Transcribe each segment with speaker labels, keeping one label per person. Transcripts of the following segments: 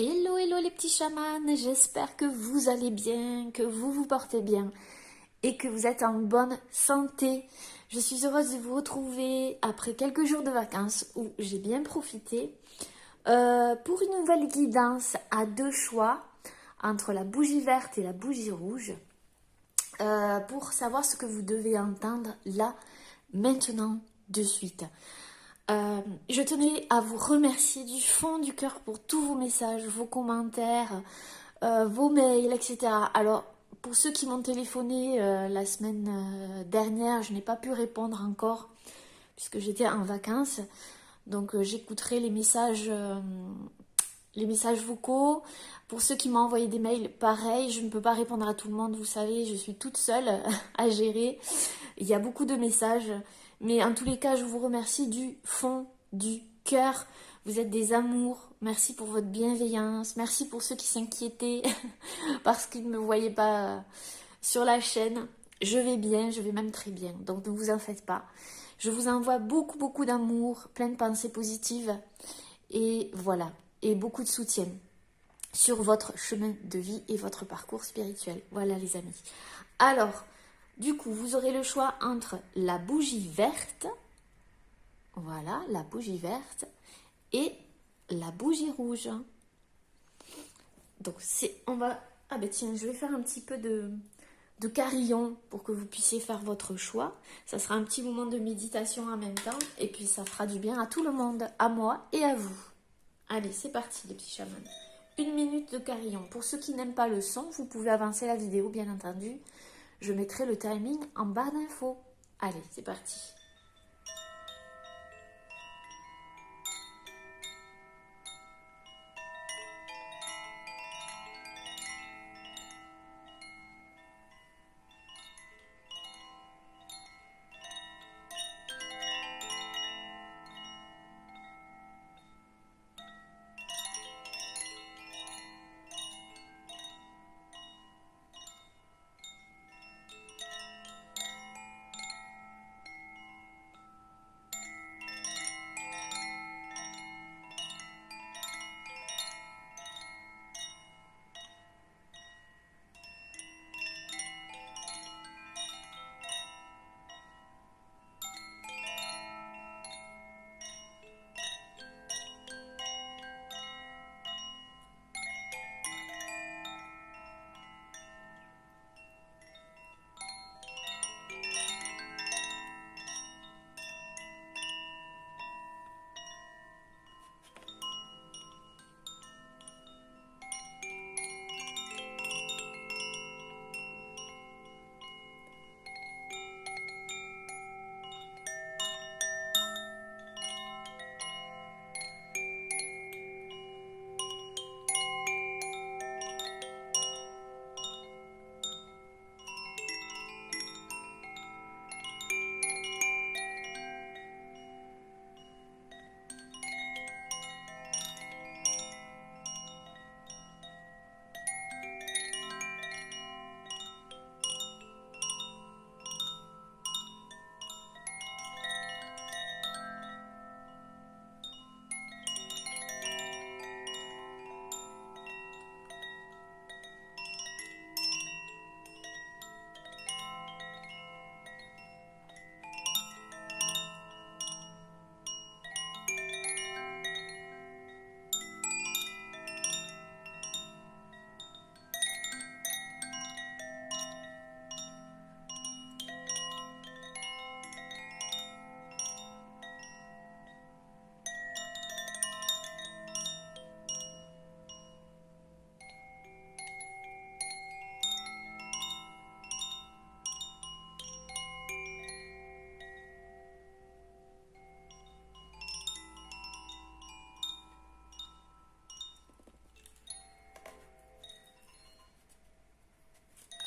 Speaker 1: Hello, hello les petits chamans, j'espère que vous allez bien, que vous vous portez bien et que vous êtes en bonne santé. Je suis heureuse de vous retrouver après quelques jours de vacances où j'ai bien profité pour une nouvelle guidance à deux choix entre la bougie verte et la bougie rouge pour savoir ce que vous devez entendre là, maintenant, de suite. Je tenais à vous remercier du fond du cœur pour tous vos messages, vos commentaires, vos mails, etc. Alors, pour ceux qui m'ont téléphoné la semaine dernière, je n'ai pas pu répondre encore puisque j'étais en vacances. Donc, j'écouterai les messages vocaux. Pour ceux qui m'ont envoyé des mails, pareil, je ne peux pas répondre à tout le monde, vous savez, je suis toute seule à gérer. Il y a beaucoup de messages, mais en tous les cas, je vous remercie du fond du cœur. Vous êtes des amours. Merci pour votre bienveillance. Merci pour ceux qui s'inquiétaient parce qu'ils ne me voyaient pas sur la chaîne. Je vais bien, je vais même très bien. Donc ne vous en faites pas. Je vous envoie beaucoup, beaucoup d'amour, plein de pensées positives. Et voilà. Et beaucoup de soutien sur votre chemin de vie et votre parcours spirituel. Voilà les amis. Alors, du coup, vous aurez le choix entre la bougie verte, voilà, la bougie verte, et la bougie rouge. Donc, on va... Ah ben tiens, je vais faire un petit peu de carillon pour que vous puissiez faire votre choix. Ça sera un petit moment de méditation en même temps, et puis ça fera du bien à tout le monde, à moi et à vous. Allez, c'est parti les petits chamans. 1 minute de carillon. Pour ceux qui n'aiment pas le son, vous pouvez avancer la vidéo, bien entendu. Je mettrai le timing en barre d'infos. Allez, c'est parti.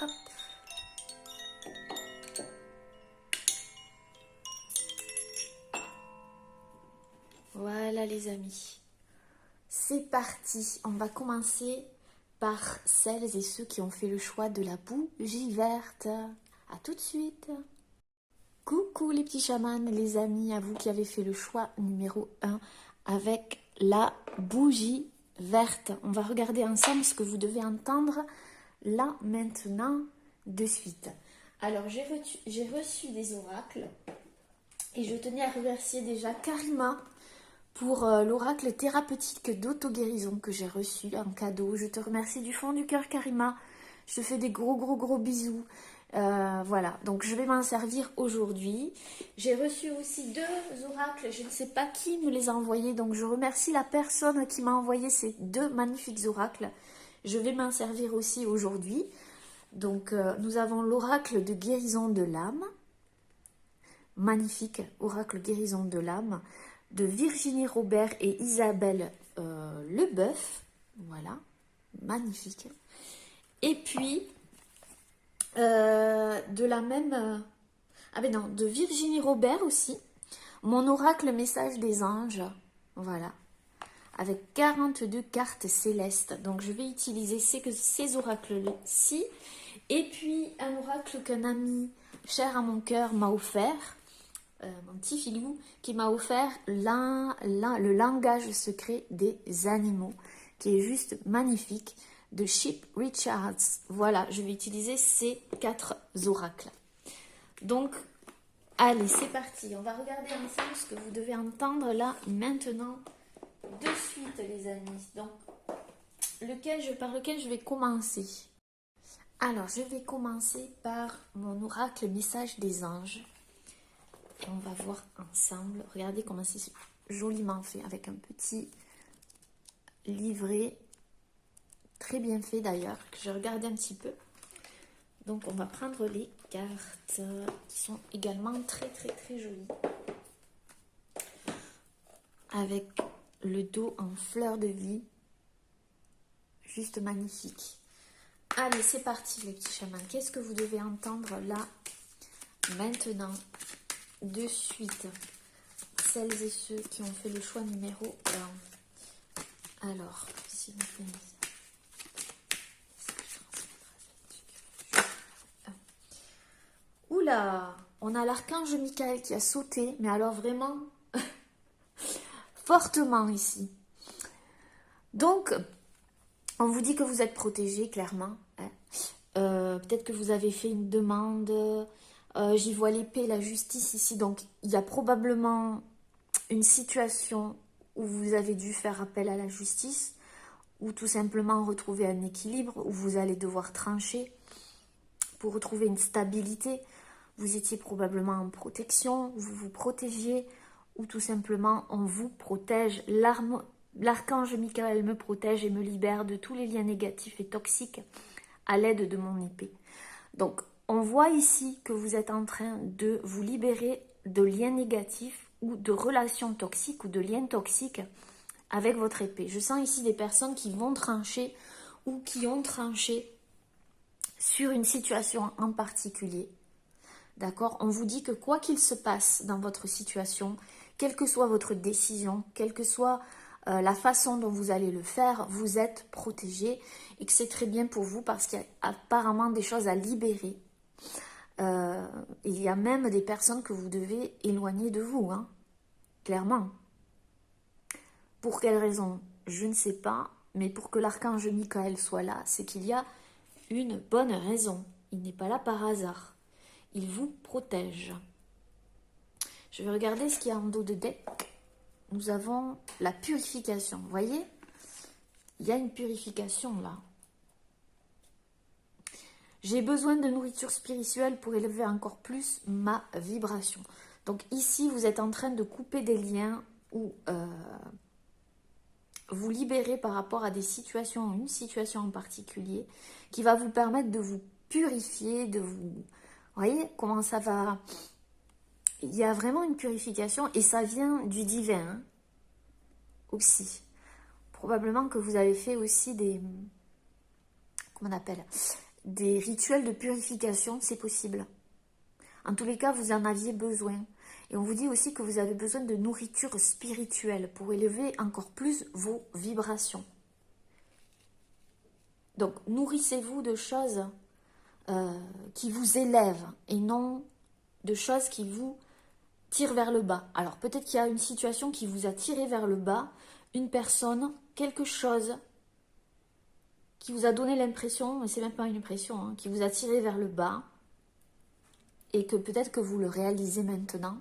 Speaker 1: Hop. Voilà les amis. C'est parti. On va commencer par celles et ceux qui ont fait le choix de la bougie verte. À tout de suite. Coucou les petits chamans, les amis, à vous qui avez fait le choix numéro 1 avec la bougie verte. On va regarder ensemble ce que vous devez entendre là, maintenant, de suite. Alors, j'ai reçu des oracles et je tenais à remercier déjà Karima pour l'oracle thérapeutique d'auto-guérison que j'ai reçu en cadeau. Je te remercie du fond du cœur, Karima. Je te fais des gros bisous. Voilà, donc je vais m'en servir aujourd'hui. J'ai reçu aussi 2 oracles, je ne sais pas qui me les a envoyés, donc je remercie la personne qui m'a envoyé ces 2 magnifiques oracles. Je vais m'en servir aussi aujourd'hui. Donc nous avons l'oracle de guérison de l'âme, magnifique oracle guérison de l'âme, de Virginie Robert et Isabelle Leboeuf, voilà, magnifique. Et puis de la même, de Virginie Robert aussi, mon oracle message des anges, voilà, avec 42 cartes célestes. Donc je vais utiliser ces oracles-ci. Et puis un oracle qu'un ami cher à mon cœur m'a offert, mon petit filou, qui m'a offert le langage secret des animaux, qui est juste magnifique, de Chip Richards. Voilà, je vais utiliser ces 4 oracles. Donc, allez, c'est parti. On va regarder ensemble ce que vous devez entendre là, maintenant, de suite, les amis. Donc, par lequel je vais commencer? Alors, je vais commencer par mon oracle message des anges. Et on va voir ensemble. Regardez comment c'est joliment fait, avec un petit livret, très bien fait d'ailleurs, que j'ai regardé un petit peu. Donc, on va prendre les cartes, qui sont également très jolies. Avec le dos en fleur de vie. Juste magnifique. Allez, c'est parti les petits chamans. Qu'est-ce que vous devez entendre là, maintenant, de suite? Celles et ceux qui ont fait le choix numéro 1. Alors, si vous faites ça. Oula, on a l'archange Michael qui a sauté, mais alors vraiment fortement ici. Donc, on vous dit que vous êtes protégé, clairement. Hein. Peut-être que vous avez fait une demande. J'y vois l'épée, la justice ici. Donc, il y a probablement une situation où vous avez dû faire appel à la justice, ou tout simplement retrouver un équilibre, où vous allez devoir trancher pour retrouver une stabilité. Vous étiez probablement en protection, vous vous protégiez, ou tout simplement on vous protège. L'archange Michael me protège et me libère de tous les liens négatifs et toxiques à l'aide de mon épée. Donc, on voit ici que vous êtes en train de vous libérer de liens négatifs ou de relations toxiques ou de liens toxiques avec votre épée. Je sens ici des personnes qui vont trancher ou qui ont tranché sur une situation en particulier. D'accord? On vous dit que quoi qu'il se passe dans votre situation, quelle que soit votre décision, quelle que soit la façon dont vous allez le faire, vous êtes protégé et que c'est très bien pour vous parce qu'il y a apparemment des choses à libérer. Il y a même des personnes que vous devez éloigner de vous, hein, clairement. Pour quelle raison? Je ne sais pas, mais pour que l'archange Michael soit là, c'est qu'il y a une bonne raison. Il n'est pas là par hasard. Il vous protège. Je vais regarder ce qu'il y a en dos de deck. Nous avons la purification. Vous voyez? Il y a une purification là. J'ai besoin de nourriture spirituelle pour élever encore plus ma vibration. Donc ici, vous êtes en train de couper des liens ou vous libérer par rapport à des situations, une situation en particulier, qui va vous permettre de vous purifier, de vous... Vous voyez comment ça va... Il y a vraiment une purification et ça vient du divin, hein, aussi. Probablement que vous avez fait aussi des... Comment on appelle? Des rituels de purification, c'est possible. En tous les cas, vous en aviez besoin. Et on vous dit aussi que vous avez besoin de nourriture spirituelle pour élever encore plus vos vibrations. Donc, nourrissez-vous de choses qui vous élèvent et non de choses qui vous tirent vers le bas. Alors, peut-être qu'il y a une situation qui vous a tiré vers le bas, une personne quelque chose qui vous a donné l'impression, mais c'est même pas une impression, hein, qui vous a tiré vers le bas, et que peut-être que vous le réalisez maintenant.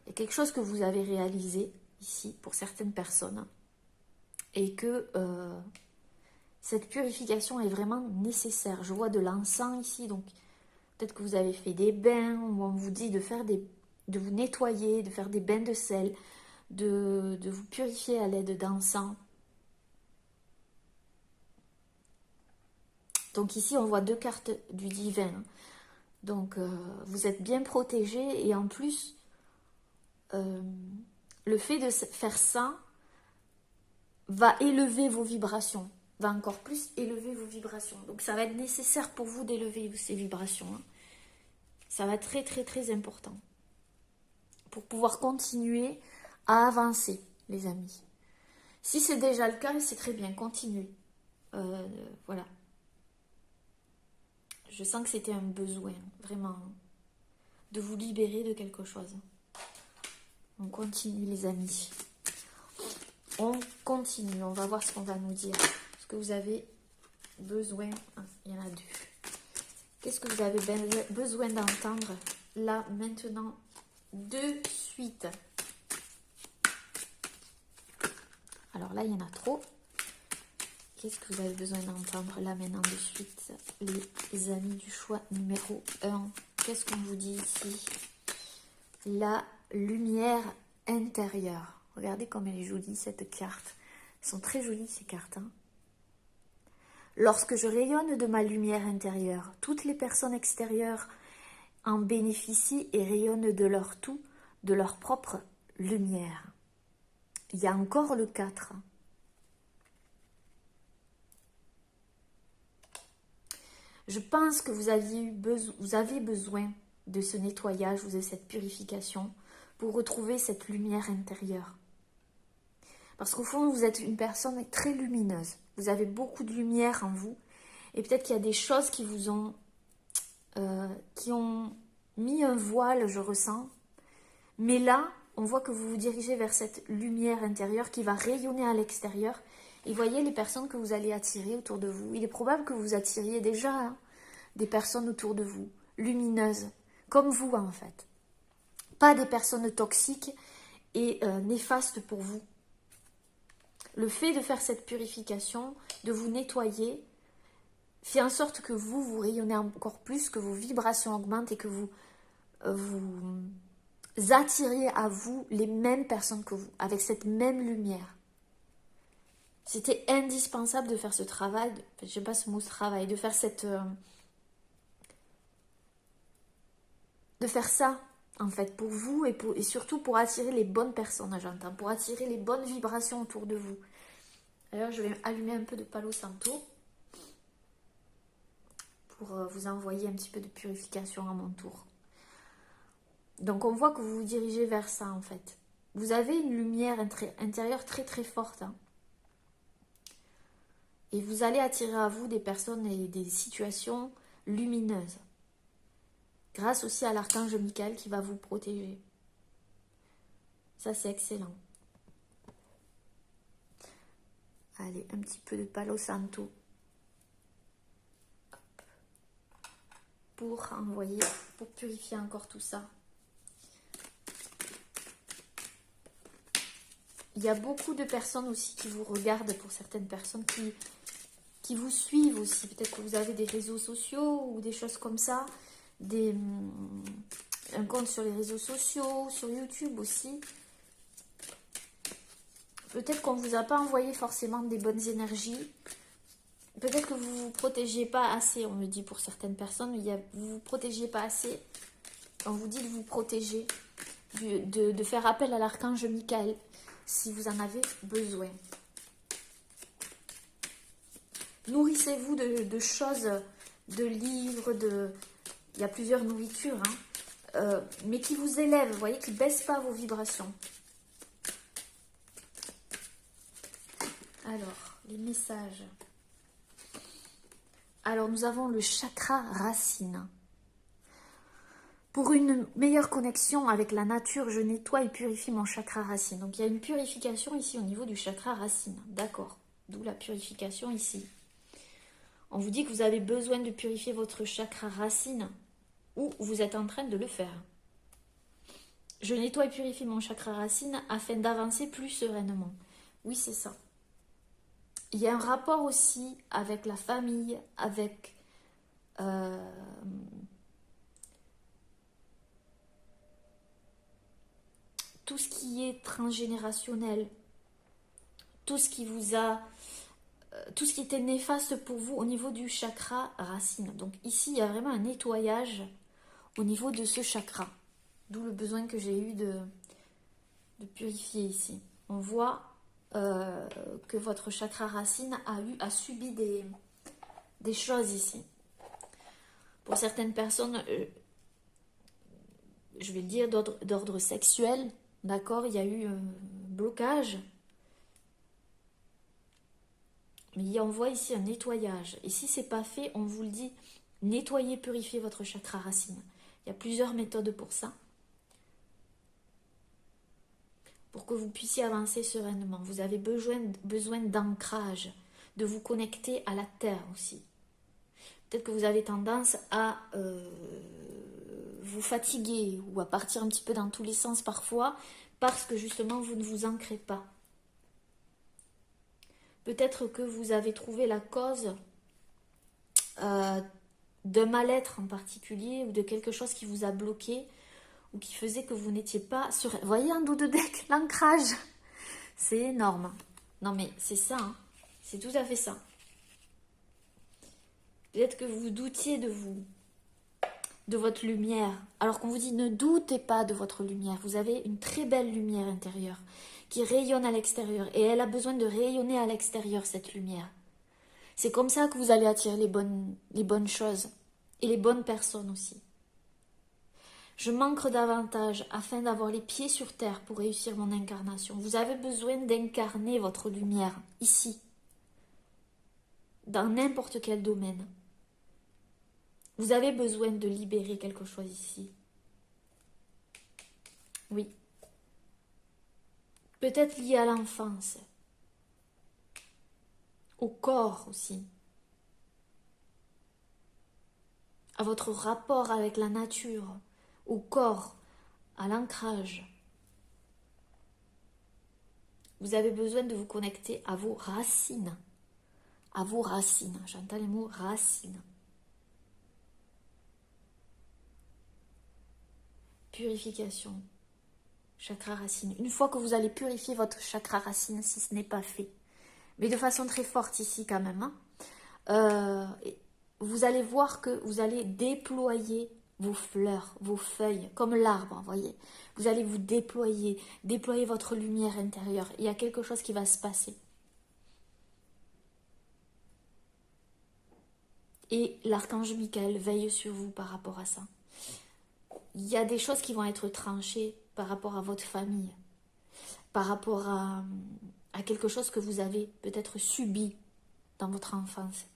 Speaker 1: Il y a quelque chose que vous avez réalisé ici pour certaines personnes, et que cette purification est vraiment nécessaire. Je vois de l'encens ici, donc peut-être que vous avez fait des bains, où on vous dit de faire de vous nettoyer, de faire des bains de sel, de vous purifier à l'aide d'encens. Donc ici, on voit deux cartes du divin. Donc, vous êtes bien protégé, et en plus, le fait de faire ça va élever vos vibrations, va encore plus élever vos vibrations. Donc, ça va être nécessaire pour vous d'élever ces vibrations, hein. Ça va être très, très, très important pour pouvoir continuer à avancer, les amis. Si c'est déjà le cas, c'est très bien, continuez. Voilà. Je sens que c'était un besoin, vraiment, de vous libérer de quelque chose. On continue, les amis. On continue, on va voir ce qu'on va nous dire. Ce que vous avez besoin, il y en a deux. Qu'est-ce que vous avez besoin d'entendre là, maintenant, de suite? Alors là, il y en a trop. Qu'est-ce que vous avez besoin d'entendre là, maintenant, de suite, les amis du choix numéro 1? Qu'est-ce qu'on vous dit ici? La lumière intérieure. Regardez comme elle est jolie, cette carte. Elles sont très jolies, ces cartes, hein. Lorsque je rayonne de ma lumière intérieure, toutes les personnes extérieures en bénéficient et rayonnent de leur tout, de leur propre lumière. Il y a encore le 4. Je pense que vous avez besoin de ce nettoyage, de cette purification, pour retrouver cette lumière intérieure. Parce qu'au fond, vous êtes une personne très lumineuse. Vous avez beaucoup de lumière en vous. Et peut-être qu'il y a des choses qui vous ont... qui ont mis un voile, je ressens. Mais là, on voit que vous vous dirigez vers cette lumière intérieure qui va rayonner à l'extérieur. Et voyez les personnes que vous allez attirer autour de vous. Il est probable que vous attiriez déjà, hein, des personnes autour de vous, lumineuses, comme vous en fait. Pas des personnes toxiques et néfastes pour vous. Le fait de faire cette purification, de vous nettoyer, fait en sorte que vous rayonnez encore plus, que vos vibrations augmentent et que vous attiriez à vous les mêmes personnes que vous, avec cette même lumière. C'était indispensable de faire ce travail, je n'aime pas ce mot travail, de faire de faire ça, en fait, pour vous et surtout pour attirer les bonnes personnes, j'entends, pour attirer les bonnes vibrations autour de vous. D'ailleurs, je vais allumer un peu de Palo Santo pour vous envoyer un petit peu de purification à mon tour. Donc, on voit que vous vous dirigez vers ça, en fait. Vous avez une lumière intérieure très, très forte, hein. Et vous allez attirer à vous des personnes et des situations lumineuses. Grâce aussi à l'archange Michael qui va vous protéger. Ça, c'est excellent. Allez, un petit peu de Palo Santo. Hop. Pour envoyer, pour purifier encore tout ça. Il y a beaucoup de personnes aussi qui vous regardent, pour certaines personnes qui vous suivent aussi. Peut-être que vous avez des réseaux sociaux ou des choses comme ça. Un compte sur les réseaux sociaux, sur YouTube aussi. Peut-être qu'on ne vous a pas envoyé forcément des bonnes énergies. Peut-être que vous ne vous protégez pas assez, on me dit pour certaines personnes. Vous ne vous protégez pas assez. On vous dit de vous protéger, de faire appel à l'archange Michael si vous en avez besoin. Nourrissez-vous de choses, de livres, il y a plusieurs nourritures, hein, mais qui vous élèvent, vous voyez, qui ne baissent pas vos vibrations. Alors, les messages. Alors, nous avons le chakra racine. Pour une meilleure connexion avec la nature, je nettoie et purifie mon chakra racine. Donc, il y a une purification ici au niveau du chakra racine. D'accord. D'où la purification ici. On vous dit que vous avez besoin de purifier votre chakra racine ou vous êtes en train de le faire. Je nettoie et purifie mon chakra racine afin d'avancer plus sereinement. Oui, c'est ça. Il y a un rapport aussi avec la famille, avec tout ce qui est transgénérationnel, tout ce qui vous a, tout ce qui était néfaste pour vous au niveau du chakra racine. Donc ici, il y a vraiment un nettoyage au niveau de ce chakra. D'où le besoin que j'ai eu de purifier ici. On voit que votre chakra racine a subi des choses ici. Pour certaines personnes, je vais le dire, d'ordre sexuel, d'accord, il y a eu un blocage. Mais on voit ici un nettoyage. Et si ce n'est pas fait, on vous le dit, nettoyez, purifiez votre chakra racine. Il y a plusieurs méthodes pour ça. Pour que vous puissiez avancer sereinement. Vous avez besoin d'ancrage, de vous connecter à la terre aussi. Peut-être que vous avez tendance à vous fatiguer ou à partir un petit peu dans tous les sens parfois parce que justement vous ne vous ancrez pas. Peut-être que vous avez trouvé la cause d'un mal-être en particulier ou de quelque chose qui vous a bloqué ou qui faisait que vous n'étiez pas sur... Vous voyez en dos de deck, l'ancrage, c'est énorme. Non mais c'est ça, hein. C'est tout à fait ça. Peut-être que vous doutiez de vous, de votre lumière, alors qu'on vous dit ne doutez pas de votre lumière. Vous avez une très belle lumière intérieure qui rayonne à l'extérieur et elle a besoin de rayonner à l'extérieur cette lumière. C'est comme ça que vous allez attirer les bonnes choses et les bonnes personnes aussi. Je m'ancre davantage afin d'avoir les pieds sur terre pour réussir mon incarnation. Vous avez besoin d'incarner votre lumière ici, dans n'importe quel domaine. Vous avez besoin de libérer quelque chose ici. Oui. Peut-être lié à l'enfance, au corps aussi, à votre rapport avec la nature, au corps, à l'ancrage. Vous avez besoin de vous connecter à vos racines. À vos racines. J'entends les mots racines. Purification. Chakra racine. Une fois que vous allez purifier votre chakra racine, si ce n'est pas fait, mais de façon très forte ici quand même, hein, vous allez voir que vous allez déployer vos fleurs, vos feuilles, comme l'arbre, vous voyez. Vous allez vous déployer votre lumière intérieure. Il y a quelque chose qui va se passer. Et l'archange Michael veille sur vous par rapport à ça. Il y a des choses qui vont être tranchées par rapport à votre famille, par rapport à quelque chose que vous avez peut-être subi dans votre enfance.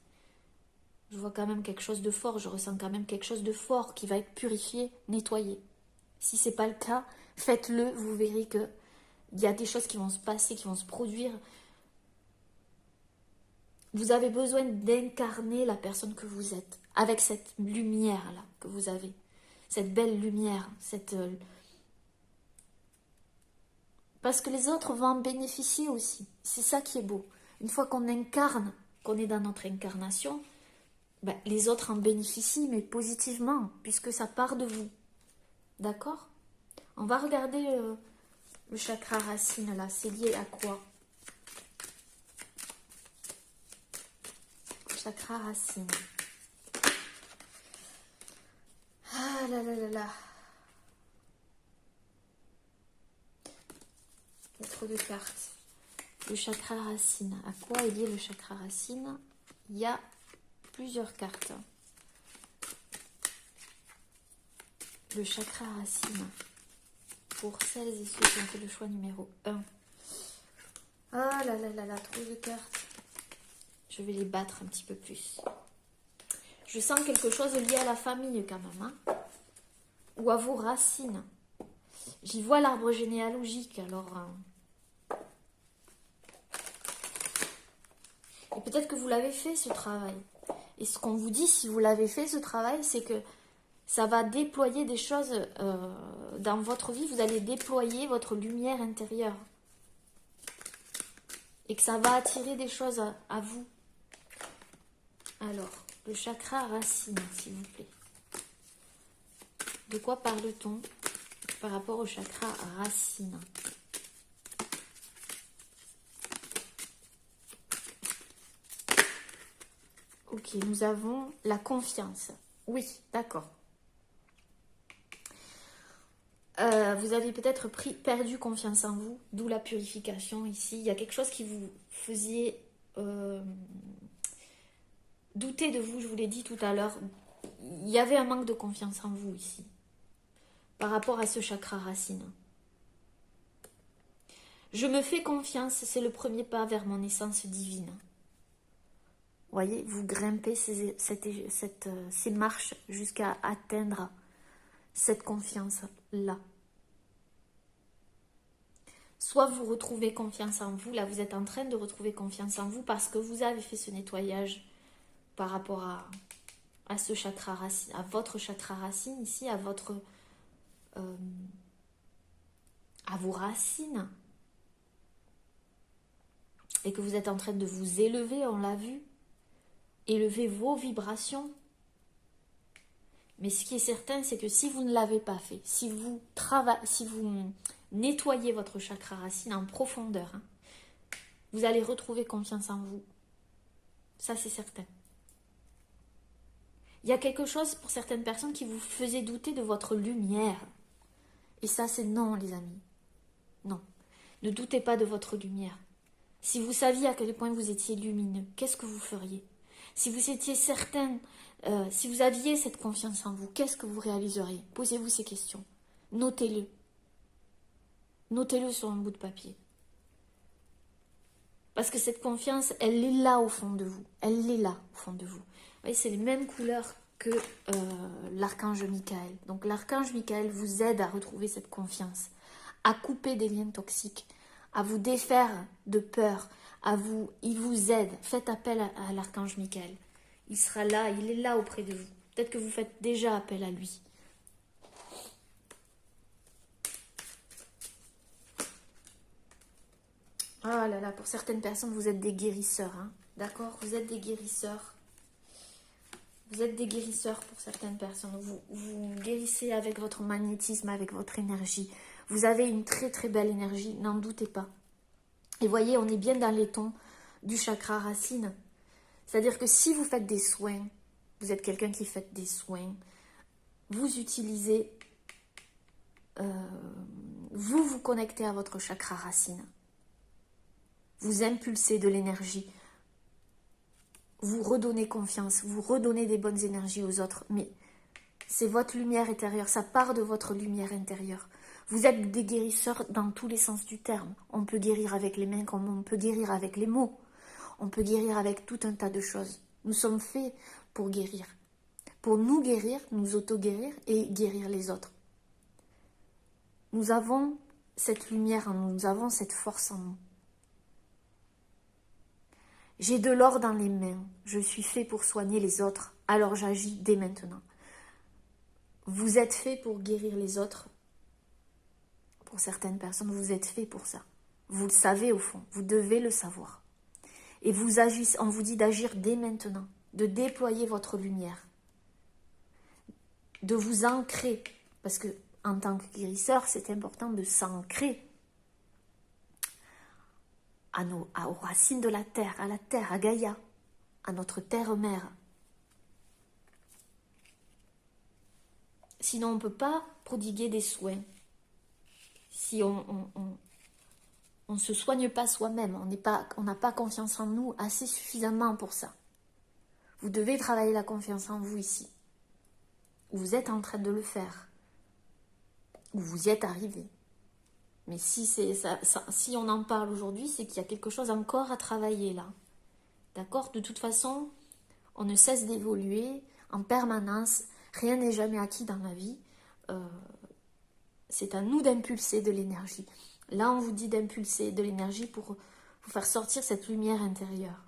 Speaker 1: Je vois quand même quelque chose de fort, je ressens quand même quelque chose de fort qui va être purifié, nettoyé. Si ce n'est pas le cas, faites-le, vous verrez qu'il y a des choses qui vont se passer, qui vont se produire. Vous avez besoin d'incarner la personne que vous êtes, avec cette lumière-là que vous avez. Cette belle lumière, parce que les autres vont en bénéficier aussi. C'est ça qui est beau. Une fois qu'on incarne, qu'on est dans notre incarnation, ben, les autres en bénéficient, mais positivement, puisque ça part de vous. D'accord? On va regarder le chakra racine, là. C'est lié à quoi? Chakra racine. Ah là là là là. Il y a trop de cartes. Le chakra racine. À quoi est lié le chakra racine? Il y a plusieurs cartes. Le chakra racine. Pour celles et ceux qui ont fait le choix numéro 1. Ah là là là là, trop de cartes. Je vais les battre un petit peu plus. Je sens quelque chose lié à la famille quand même. Hein, ou à vos racines. J'y vois l'arbre généalogique. Alors, Et peut-être que vous l'avez fait ce travail. Et ce qu'on vous dit, si vous l'avez fait ce travail, c'est que ça va déployer des choses dans votre vie. Vous allez déployer votre lumière intérieure. Et que ça va attirer des choses à vous. Alors, le chakra racine, s'il vous plaît. De quoi parle-t-on par rapport au chakra racine? Ok, nous avons la confiance. Oui, d'accord. Vous avez peut-être perdu confiance en vous, d'où la purification ici. Il y a quelque chose qui vous faisait douter de vous, je vous l'ai dit tout à l'heure. Il y avait un manque de confiance en vous ici, par rapport à ce chakra racine. Je me fais confiance, c'est le premier pas vers mon essence divine. Vous voyez, vous grimpez ces marches jusqu'à atteindre cette confiance-là. Soit vous retrouvez confiance en vous, là vous êtes en train de retrouver confiance en vous parce que vous avez fait ce nettoyage par rapport à ce chakra racine, à votre chakra racine ici, à vos racines. Et que vous êtes en train de vous élever, on l'a vu, élever vos vibrations. Mais ce qui est certain, c'est que si vous ne l'avez pas fait, si vous nettoyez votre chakra racine en profondeur, hein, vous allez retrouver confiance en vous. Ça, c'est certain. Il y a quelque chose pour certaines personnes qui vous faisait douter de votre lumière. Et ça, c'est non, les amis. Non. Ne doutez pas de votre lumière. Si vous saviez à quel point vous étiez lumineux, qu'est-ce que vous feriez? Si vous étiez certain, si vous aviez cette confiance en vous, qu'est-ce que vous réaliseriez? Posez-vous ces questions. Notez-le. Notez-le sur un bout de papier. Parce que cette confiance, elle est là au fond de vous. Elle est là au fond de vous. Vous voyez, c'est les mêmes couleurs que l'archange Michael. Donc l'archange Michael vous aide à retrouver cette confiance, à couper des liens toxiques, à vous défaire de peur, il vous aide. Faites appel à l'archange Michael. Il sera là, il est là auprès de vous. Peut-être que vous faites déjà appel à lui. Ah là là, pour certaines personnes, vous êtes des guérisseurs, hein. D'accord? Vous êtes des guérisseurs. Vous êtes des guérisseurs pour certaines personnes. Vous guérissez avec votre magnétisme, avec votre énergie. Vous avez une très très belle énergie, n'en doutez pas. Et voyez, on est bien dans les tons du chakra racine. C'est-à-dire que si vous faites des soins, vous êtes quelqu'un qui fait des soins, vous utilisez, vous connectez à votre chakra racine. Vous impulsez de l'énergie. Vous redonnez confiance, vous redonnez des bonnes énergies aux autres. Mais c'est votre lumière intérieure, ça part de votre lumière intérieure. Vous êtes des guérisseurs dans tous les sens du terme. On peut guérir avec les mains comme on peut guérir avec les mots. On peut guérir avec tout un tas de choses. Nous sommes faits pour guérir. Pour nous guérir, nous auto-guérir et guérir les autres. Nous avons cette lumière en nous, nous avons cette force en nous. J'ai de l'or dans les mains, je suis fait pour soigner les autres, alors j'agis dès maintenant. Vous êtes fait pour guérir les autres. Pour certaines personnes, vous êtes fait pour ça. Vous le savez au fond, vous devez le savoir. Et vous agissez, on vous dit d'agir dès maintenant, de déployer votre lumière, de vous ancrer, parce que en tant que guérisseur, c'est important de s'ancrer aux racines de la terre, à Gaïa, à notre terre-mère. Sinon, on ne peut pas prodiguer des soins. Si on ne se soigne pas soi-même, on n'a pas confiance en nous assez suffisamment pour ça. Vous devez travailler la confiance en vous ici. Vous êtes en train de le faire. Ou vous y êtes arrivé. Mais si on en parle aujourd'hui, c'est qu'il y a quelque chose encore à travailler là. D'accord? De toute façon, on ne cesse d'évoluer en permanence. Rien n'est jamais acquis dans la vie. C'est à nous d'impulser de l'énergie. Là, on vous dit d'impulser de l'énergie pour vous faire sortir cette lumière intérieure.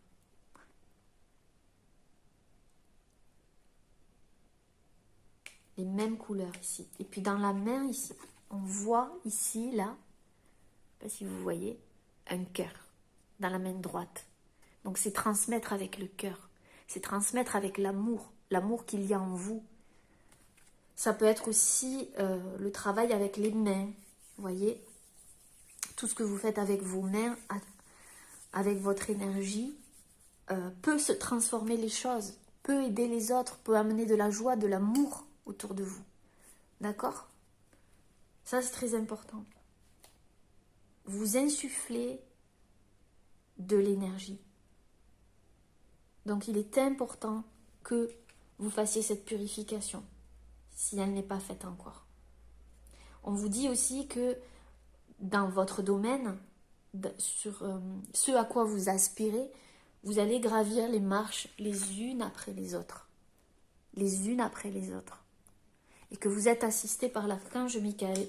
Speaker 1: Les mêmes couleurs ici. Et puis dans la main ici, on voit ici, là, je ne sais pas si vous voyez, un cœur dans la main droite. Donc c'est transmettre avec le cœur. C'est transmettre avec l'amour, l'amour qu'il y a en vous. Ça peut être aussi le travail avec les mains. Vous voyez, tout ce que vous faites avec vos mains, avec votre énergie, peut se transformer les choses, peut aider les autres, peut amener de la joie, de l'amour autour de vous. D'accord? Ça, c'est très important. Vous insufflez de l'énergie. Donc, il est important que vous fassiez cette purification, si elle n'est pas faite encore. On vous dit aussi que dans votre domaine, sur ce à quoi vous aspirez, vous allez gravir les marches les unes après les autres. Les unes après les autres. Et que vous êtes assisté par l'archange Michael,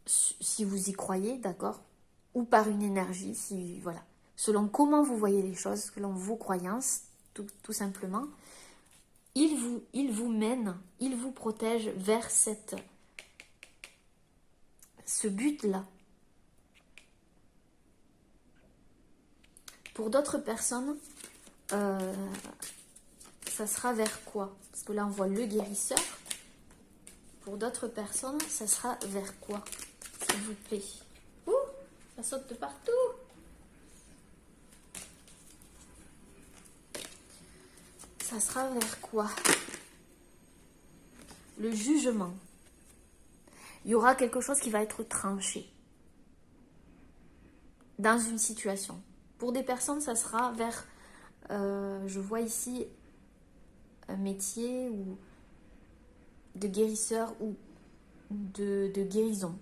Speaker 1: si vous y croyez, d'accord, ou par une énergie, si voilà, selon comment vous voyez les choses, selon vos croyances, tout simplement, il vous mène, il vous protège vers ce but-là. Pour d'autres personnes, ça sera vers quoi? Parce que là, on voit le guérisseur. Pour d'autres personnes, ça sera vers quoi? S'il vous plaît. Ouh, ça saute de partout. Ça sera vers quoi? Le jugement. Il y aura quelque chose qui va être tranché dans une situation. Pour des personnes, ça sera vers, je vois ici, un métier ou de guérisseur ou de guérison,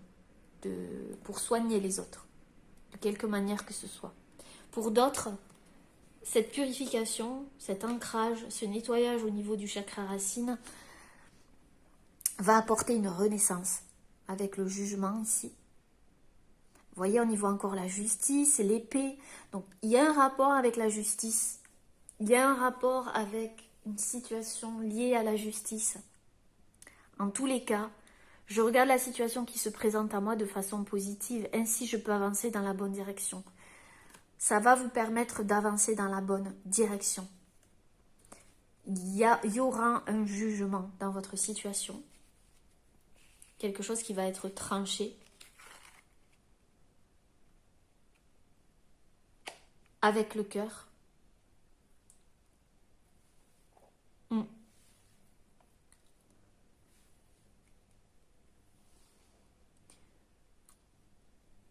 Speaker 1: pour soigner les autres, de quelque manière que ce soit. Pour d'autres, cette purification, cet ancrage, ce nettoyage au niveau du chakra racine va apporter une renaissance avec le jugement ici. Vous voyez, on y voit encore la justice, l'épée. Donc, il y a un rapport avec la justice. Il y a un rapport avec une situation liée à la justice. En tous les cas, je regarde la situation qui se présente à moi de façon positive. Ainsi, je peux avancer dans la bonne direction. Ça va vous permettre d'avancer dans la bonne direction. Il y aura un jugement dans votre situation. Quelque chose qui va être tranché. Avec le cœur.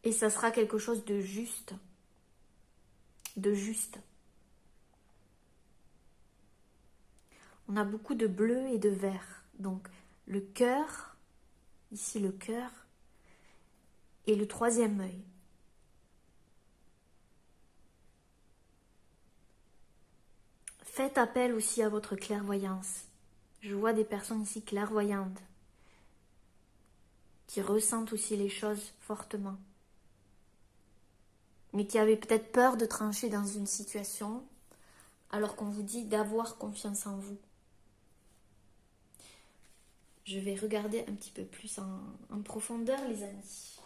Speaker 1: Et ça sera quelque chose de juste. De juste. On a beaucoup de bleu et de vert. Donc le cœur, ici le cœur, et le troisième œil. Faites appel aussi à votre clairvoyance. Je vois des personnes ici clairvoyantes qui ressentent aussi les choses fortement, mais qui avaient peut-être peur de trancher dans une situation, alors qu'on vous dit d'avoir confiance en vous. Je vais regarder un petit peu plus en profondeur, les amis.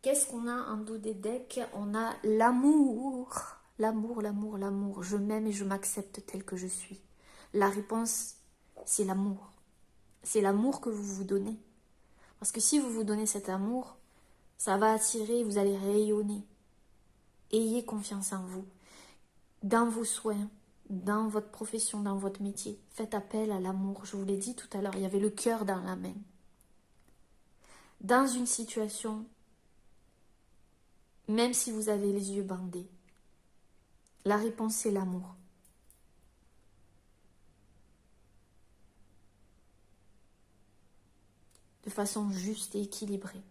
Speaker 1: Qu'est-ce qu'on a en dos des decks? On a l'amour. L'amour, l'amour, l'amour. Je m'aime et je m'accepte tel que je suis. La réponse, c'est l'amour. C'est l'amour que vous vous donnez. Parce que si vous vous donnez cet amour, ça va attirer, vous allez rayonner. Ayez confiance en vous. Dans vos soins, dans votre profession, dans votre métier, faites appel à l'amour. Je vous l'ai dit tout à l'heure, il y avait le cœur dans la main. Dans une situation, même si vous avez les yeux bandés, la réponse c'est l'amour. De façon juste et équilibrée.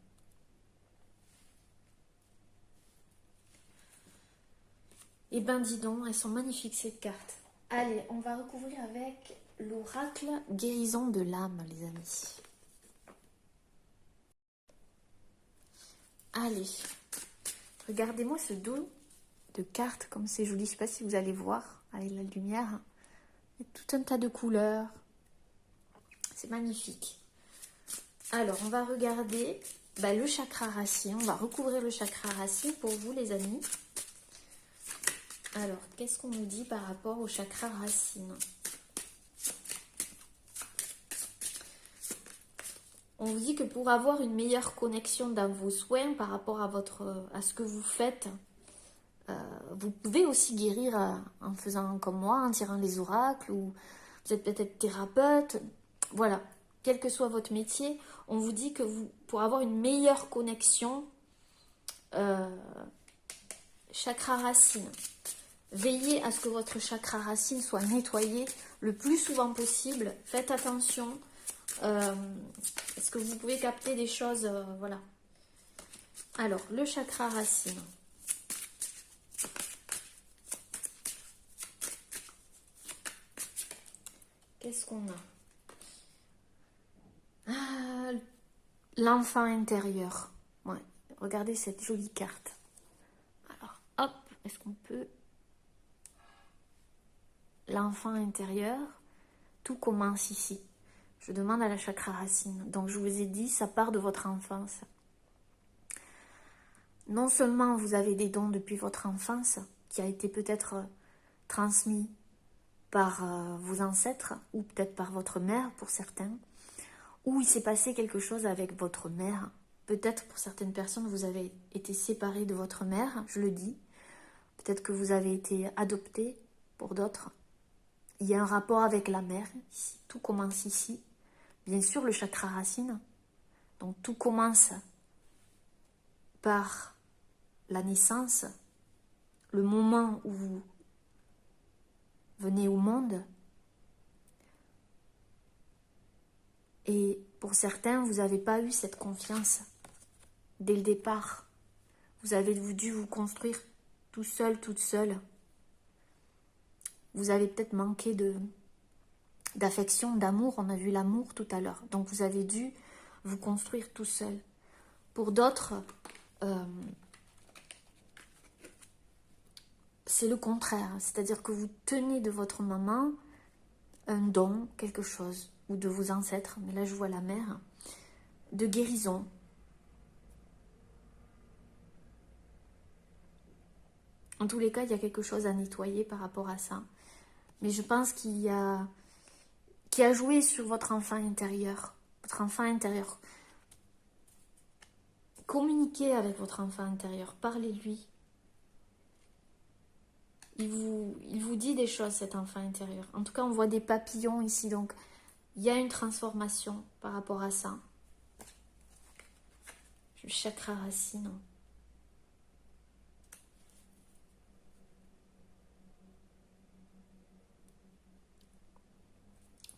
Speaker 1: Eh ben dis donc, elles sont magnifiques ces cartes. Allez, on va recouvrir avec l'oracle guérison de l'âme, les amis. Allez, regardez-moi ce dos de cartes comme c'est joli. Je ne sais pas si vous allez voir avec la lumière. Il y a tout un tas de couleurs. C'est magnifique. Alors, on va regarder le chakra racine. On va recouvrir le chakra racine pour vous, les amis. Alors, qu'est-ce qu'on nous dit par rapport au chakra racine? On vous dit que pour avoir une meilleure connexion dans vos soins par rapport à ce que vous faites, vous pouvez aussi guérir en faisant comme moi, en tirant les oracles, ou vous êtes peut-être thérapeute. Voilà, quel que soit votre métier, on vous dit que pour avoir une meilleure connexion, chakra racine, veillez à ce que votre chakra racine soit nettoyé le plus souvent possible. Faites attention. Est-ce que vous pouvez capter des choses, voilà. Alors, le chakra racine. Qu'est-ce qu'on a? L'enfant intérieur. Ouais, regardez cette jolie carte. Alors, hop, est-ce qu'on peut... L'enfant intérieur, tout commence ici. Je demande à la chakra racine. Donc, je vous ai dit, ça part de votre enfance. Non seulement vous avez des dons depuis votre enfance, qui a été peut-être transmis par vos ancêtres, ou peut-être par votre mère pour certains, ou il s'est passé quelque chose avec votre mère. Peut-être pour certaines personnes, vous avez été séparés de votre mère, je le dis. Peut-être que vous avez été adopté pour d'autres. Il y a un rapport avec la mère, ici. Tout commence ici. Bien sûr, le chakra racine. Donc, tout commence par la naissance, le moment où vous venez au monde. Et pour certains, vous n'avez pas eu cette confiance dès le départ. Vous avez dû vous construire tout seul, toute seule. Vous avez peut-être manqué d'affection, d'amour. On a vu l'amour tout à l'heure. Donc vous avez dû vous construire tout seul. Pour d'autres, c'est le contraire. C'est-à-dire que vous tenez de votre maman un don, quelque chose, ou de vos ancêtres, mais là je vois la mère, de guérison. En tous les cas, il y a quelque chose à nettoyer par rapport à ça. Mais je pense qui a joué sur votre enfant intérieur. Votre enfant intérieur. Communiquez avec votre enfant intérieur. Parlez-lui. Il vous dit des choses, cet enfant intérieur. En tout cas, on voit des papillons ici. Donc, il y a une transformation par rapport à ça. Le chakra racine.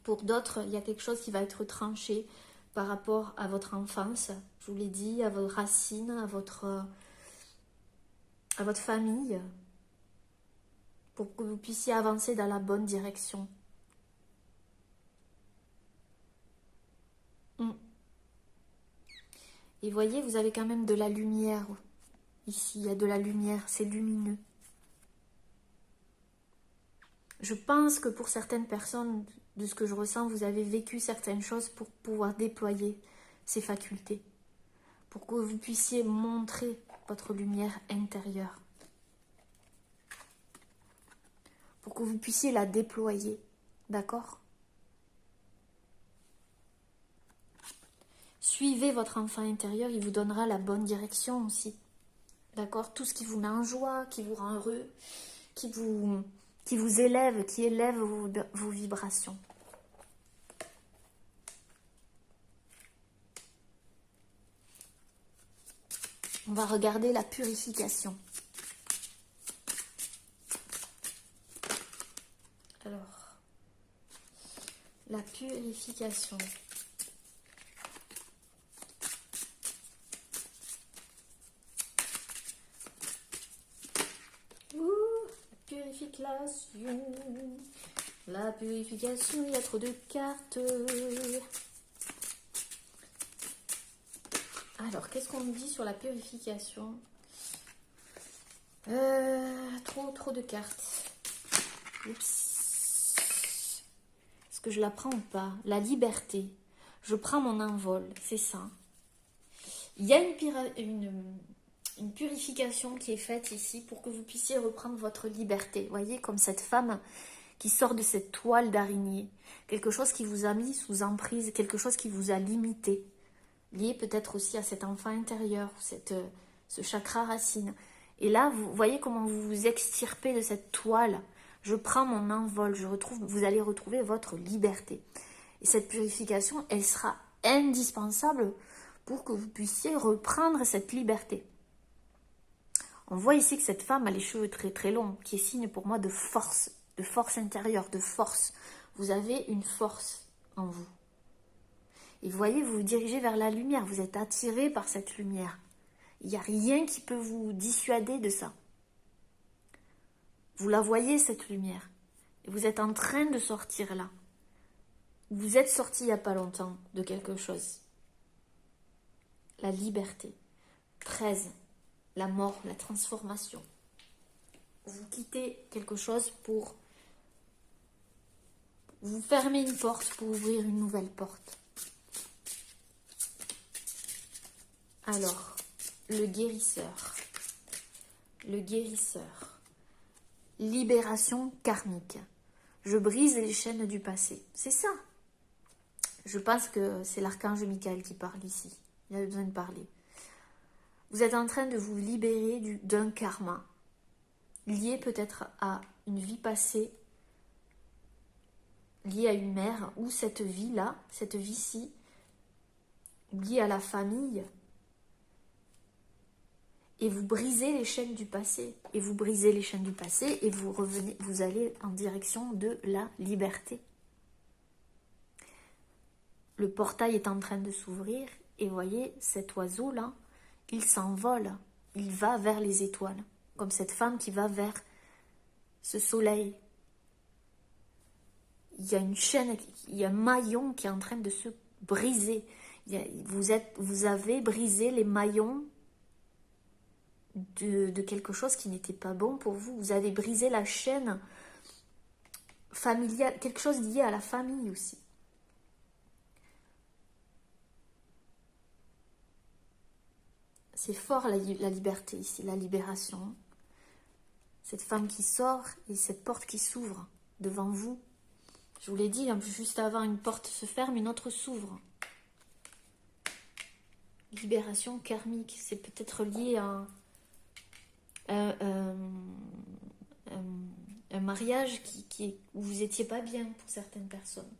Speaker 1: Pour d'autres, il y a quelque chose qui va être tranché par rapport à votre enfance. Je vous l'ai dit, à vos racines, à votre famille. Pour que vous puissiez avancer dans la bonne direction. Et voyez, vous avez quand même de la lumière. Ici, il y a de la lumière, c'est lumineux. Je pense que pour certaines personnes, de ce que je ressens, vous avez vécu certaines choses pour pouvoir déployer ces facultés. Pour que vous puissiez montrer votre lumière intérieure. Pour que vous puissiez la déployer. D'accord ? Suivez votre enfant intérieur, il vous donnera la bonne direction aussi. D'accord ? Tout ce qui vous met en joie, qui vous rend heureux, qui vous élève, qui élève vos vibrations. On va regarder la purification. Alors, la purification. La purification, il y a trop de cartes. Alors, qu'est-ce qu'on nous dit sur la purification? Trop de cartes. Oups. Est-ce que je la prends ou pas? La liberté. Je prends mon envol, c'est ça. Il y a une purification qui est faite ici pour que vous puissiez reprendre votre liberté. Vous voyez, comme cette femme qui sort de cette toile d'araignée. Quelque chose qui vous a mis sous emprise, quelque chose qui vous a limité. Lié peut-être aussi à cet enfant intérieur, ce chakra racine. Et là, vous voyez comment vous vous extirpez de cette toile. Je prends mon envol, vous allez retrouver votre liberté. Et cette purification, elle sera indispensable pour que vous puissiez reprendre cette liberté. On voit ici que cette femme a les cheveux très très longs, qui est signe pour moi de force intérieure, de force. Vous avez une force en vous. Et vous voyez, vous vous dirigez vers la lumière, vous êtes attiré par cette lumière. Il n'y a rien qui peut vous dissuader de ça. Vous la voyez, cette lumière. Et vous êtes en train de sortir là. Vous êtes sorti il n'y a pas longtemps de quelque chose. La liberté. 13. La mort, la transformation. Vous quittez quelque chose pour vous fermer une porte pour ouvrir une nouvelle porte. Alors, le guérisseur. Le guérisseur. Libération karmique. Je brise les chaînes du passé. C'est ça. Je pense que c'est l'archange Michael qui parle ici. Il a besoin de parler. Vous êtes en train de vous libérer d'un karma lié peut-être à une vie passée, liée à une mère, ou cette vie-là, cette vie-ci, liée à la famille. Et vous brisez les chaînes du passé. Et vous brisez les chaînes du passé et vous allez en direction de la liberté. Le portail est en train de s'ouvrir et voyez, cet oiseau-là, il s'envole. Il va vers les étoiles. Comme cette femme qui va vers ce soleil. Il y a une chaîne, il y a un maillon qui est en train de se briser. Vous avez brisé les maillons de quelque chose qui n'était pas bon pour vous. Vous avez brisé la chaîne familiale, quelque chose lié à la famille aussi. C'est fort la liberté ici, la libération. Cette femme qui sort et cette porte qui s'ouvre devant vous. Je vous l'ai dit, juste avant, une porte se ferme, une autre s'ouvre. Libération karmique, c'est peut-être lié à un mariage où vous n'étiez pas bien pour certaines personnes.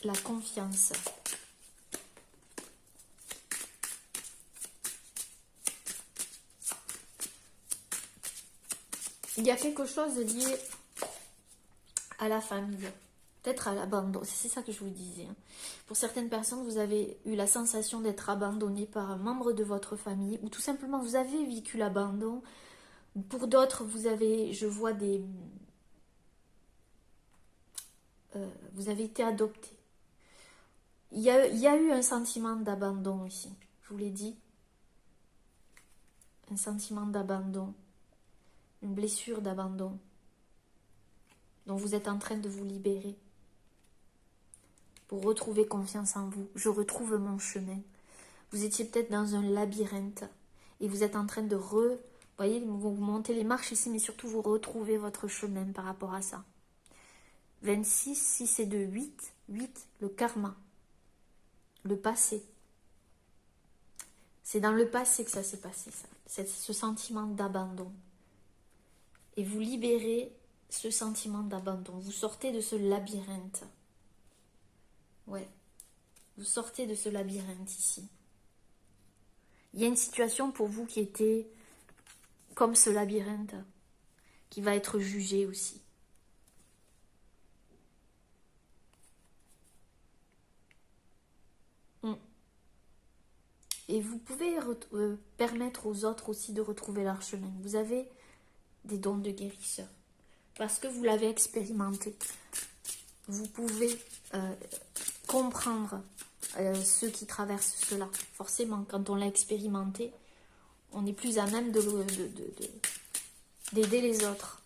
Speaker 1: La confiance. Il y a quelque chose lié à la famille, peut-être à l'abandon, c'est ça que je vous disais. Pour certaines personnes, vous avez eu la sensation d'être abandonné par un membre de votre famille, ou tout simplement vous avez vécu l'abandon. Pour d'autres, je vois vous avez été adopté. Il y a eu un sentiment d'abandon ici, je vous l'ai dit. Un sentiment d'abandon, une blessure d'abandon, dont vous êtes en train de vous libérer. Pour retrouver confiance en vous. Je retrouve mon chemin. Vous étiez peut-être dans un labyrinthe et vous êtes en train de vous voyez, vous montez les marches ici, mais surtout vous retrouvez votre chemin par rapport à ça. 26, 6 et 2, 8, 8, le karma. Le passé. C'est dans le passé que ça s'est passé, ça. C'est ce sentiment d'abandon. Et vous libérez ce sentiment d'abandon. Vous sortez de ce labyrinthe. Ouais, vous sortez de ce labyrinthe ici. Il y a une situation pour vous qui était comme ce labyrinthe, qui va être jugée aussi. Et vous pouvez permettre aux autres aussi de retrouver leur chemin. Vous avez des dons de guérisseur, parce que vous l'avez expérimenté. Vous pouvez comprendre ceux qui traversent cela. Forcément, quand on l'a expérimenté, on est plus à même d'aider les autres.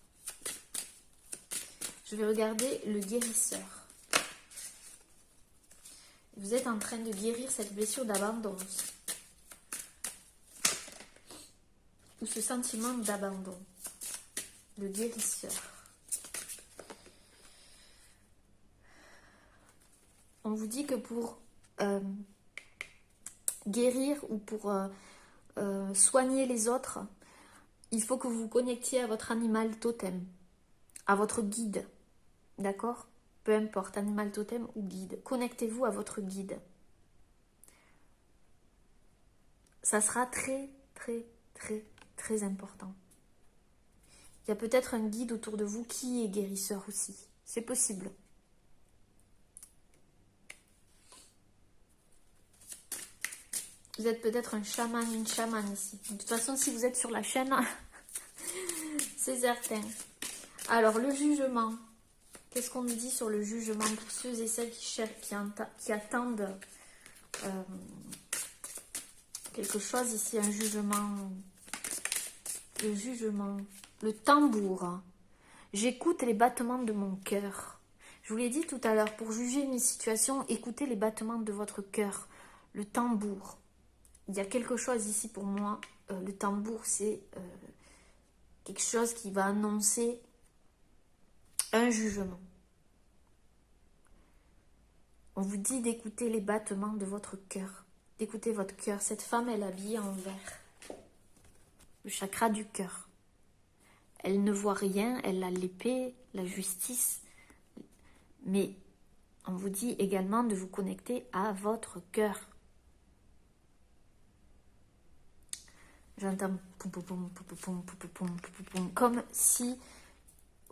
Speaker 1: Je vais regarder le guérisseur. Vous êtes en train de guérir cette blessure d'abandon. Ou ce sentiment d'abandon. Le guérisseur. On vous dit que pour guérir ou pour soigner les autres, il faut que vous vous connectiez à votre animal totem, à votre guide. D'accord? Peu importe, animal totem ou guide. Connectez-vous à votre guide. Ça sera très, très, très, très important. Il y a peut-être un guide autour de vous qui est guérisseur aussi. C'est possible. Vous êtes peut-être un chaman, une chamane ici. De toute façon, si vous êtes sur la chaîne, c'est certain. Alors, le jugement. Qu'est-ce qu'on nous dit sur le jugement pour ceux et celles qui attendent quelque chose ici, un jugement. Le jugement. Le tambour. J'écoute les battements de mon cœur. Je vous l'ai dit tout à l'heure, pour juger une situation, écoutez les battements de votre cœur. Le tambour. Il y a quelque chose ici pour moi. Le tambour, c'est quelque chose qui va annoncer un jugement. On vous dit d'écouter les battements de votre cœur. D'écouter votre cœur. Cette femme, elle est habillée en vert. Le chakra du cœur. Elle ne voit rien, elle a l'épée, la justice. Mais on vous dit également de vous connecter à votre cœur. J'entends comme si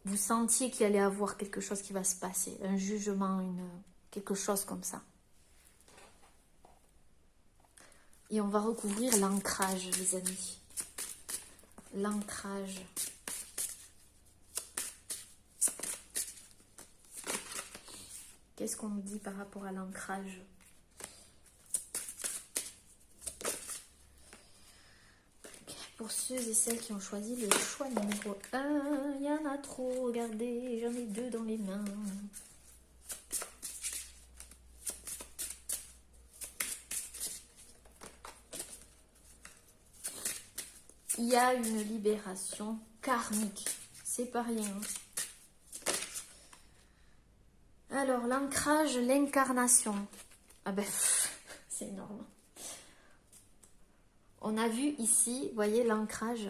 Speaker 1: vous sentiez qu'il allait y avoir quelque chose qui va se passer, un jugement, quelque chose comme ça. Et on va recouvrir l'ancrage, les amis. L'ancrage. Qu'est-ce qu'on nous dit par rapport à l'ancrage ? Pour ceux et celles qui ont choisi le choix numéro 1, il y en a trop, regardez, j'en ai 2 dans les mains. Il y a une libération karmique, c'est pas rien. Alors, l'ancrage, l'incarnation. Ah ben, c'est énorme. On a vu ici, vous voyez l'ancrage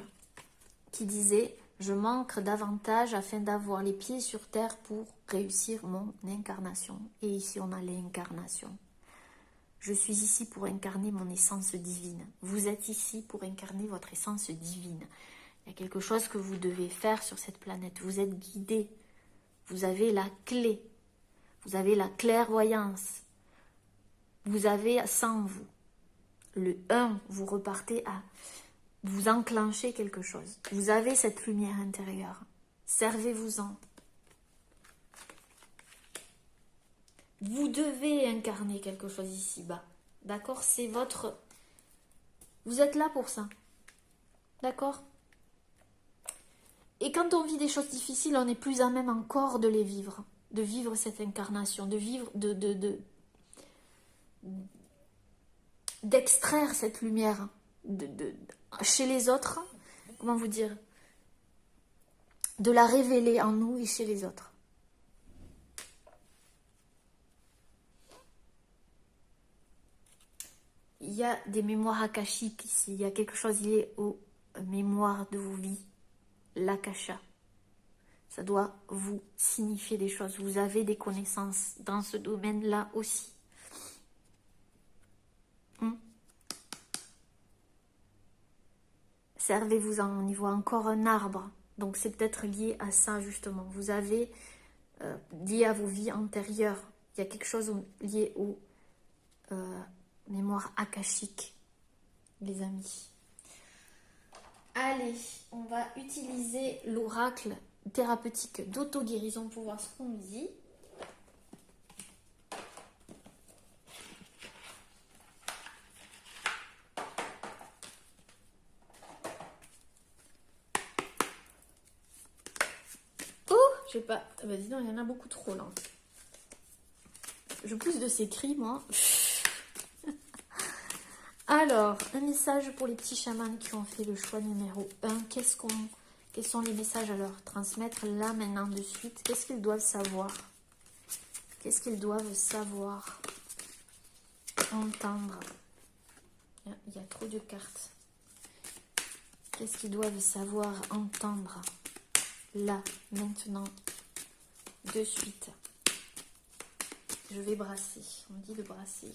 Speaker 1: qui disait « Je manque davantage afin d'avoir les pieds sur terre pour réussir mon incarnation. » Et ici, on a l'incarnation. Je suis ici pour incarner mon essence divine. Vous êtes ici pour incarner votre essence divine. Il y a quelque chose que vous devez faire sur cette planète. Vous êtes guidé. Vous avez la clé. Vous avez la clairvoyance. Vous avez ça en vous. Le 1, vous repartez à vous enclencher quelque chose. Vous avez cette lumière intérieure. Servez-vous-en. Vous devez incarner quelque chose ici-bas. D'accord? C'est votre... Vous êtes là pour ça. D'accord? Et quand on vit des choses difficiles, on est plus à même encore de les vivre. De vivre cette incarnation. De vivre... d'extraire cette lumière chez les autres, comment vous dire, de la révéler en nous et chez les autres. Il y a des mémoires akashiques ici, il y a quelque chose lié aux mémoires de vos vies, l'akasha. Ça doit vous signifier des choses, vous avez des connaissances dans ce domaine-là aussi. Servez-vous-en, on y voit encore un arbre. Donc c'est peut-être lié à ça justement. Vous avez, lié à vos vies antérieures, il y a quelque chose lié aux mémoires akashiques, les amis. Allez, on va utiliser l'oracle thérapeutique d'auto-guérison pour voir ce qu'on nous dit. Je sais pas. Bah dis donc, il y en a beaucoup trop là. Je pousse de ces cris, moi. Alors, un message pour les petits chamans qui ont fait le choix numéro 1. Quels sont les messages à leur transmettre là, maintenant, de suite? Qu'est-ce qu'ils doivent savoir? Qu'est-ce qu'ils doivent savoir? Entendre. Il y a trop de cartes. Qu'est-ce qu'ils doivent savoir entendre là, maintenant, de suite? Je vais brasser. On dit de brasser.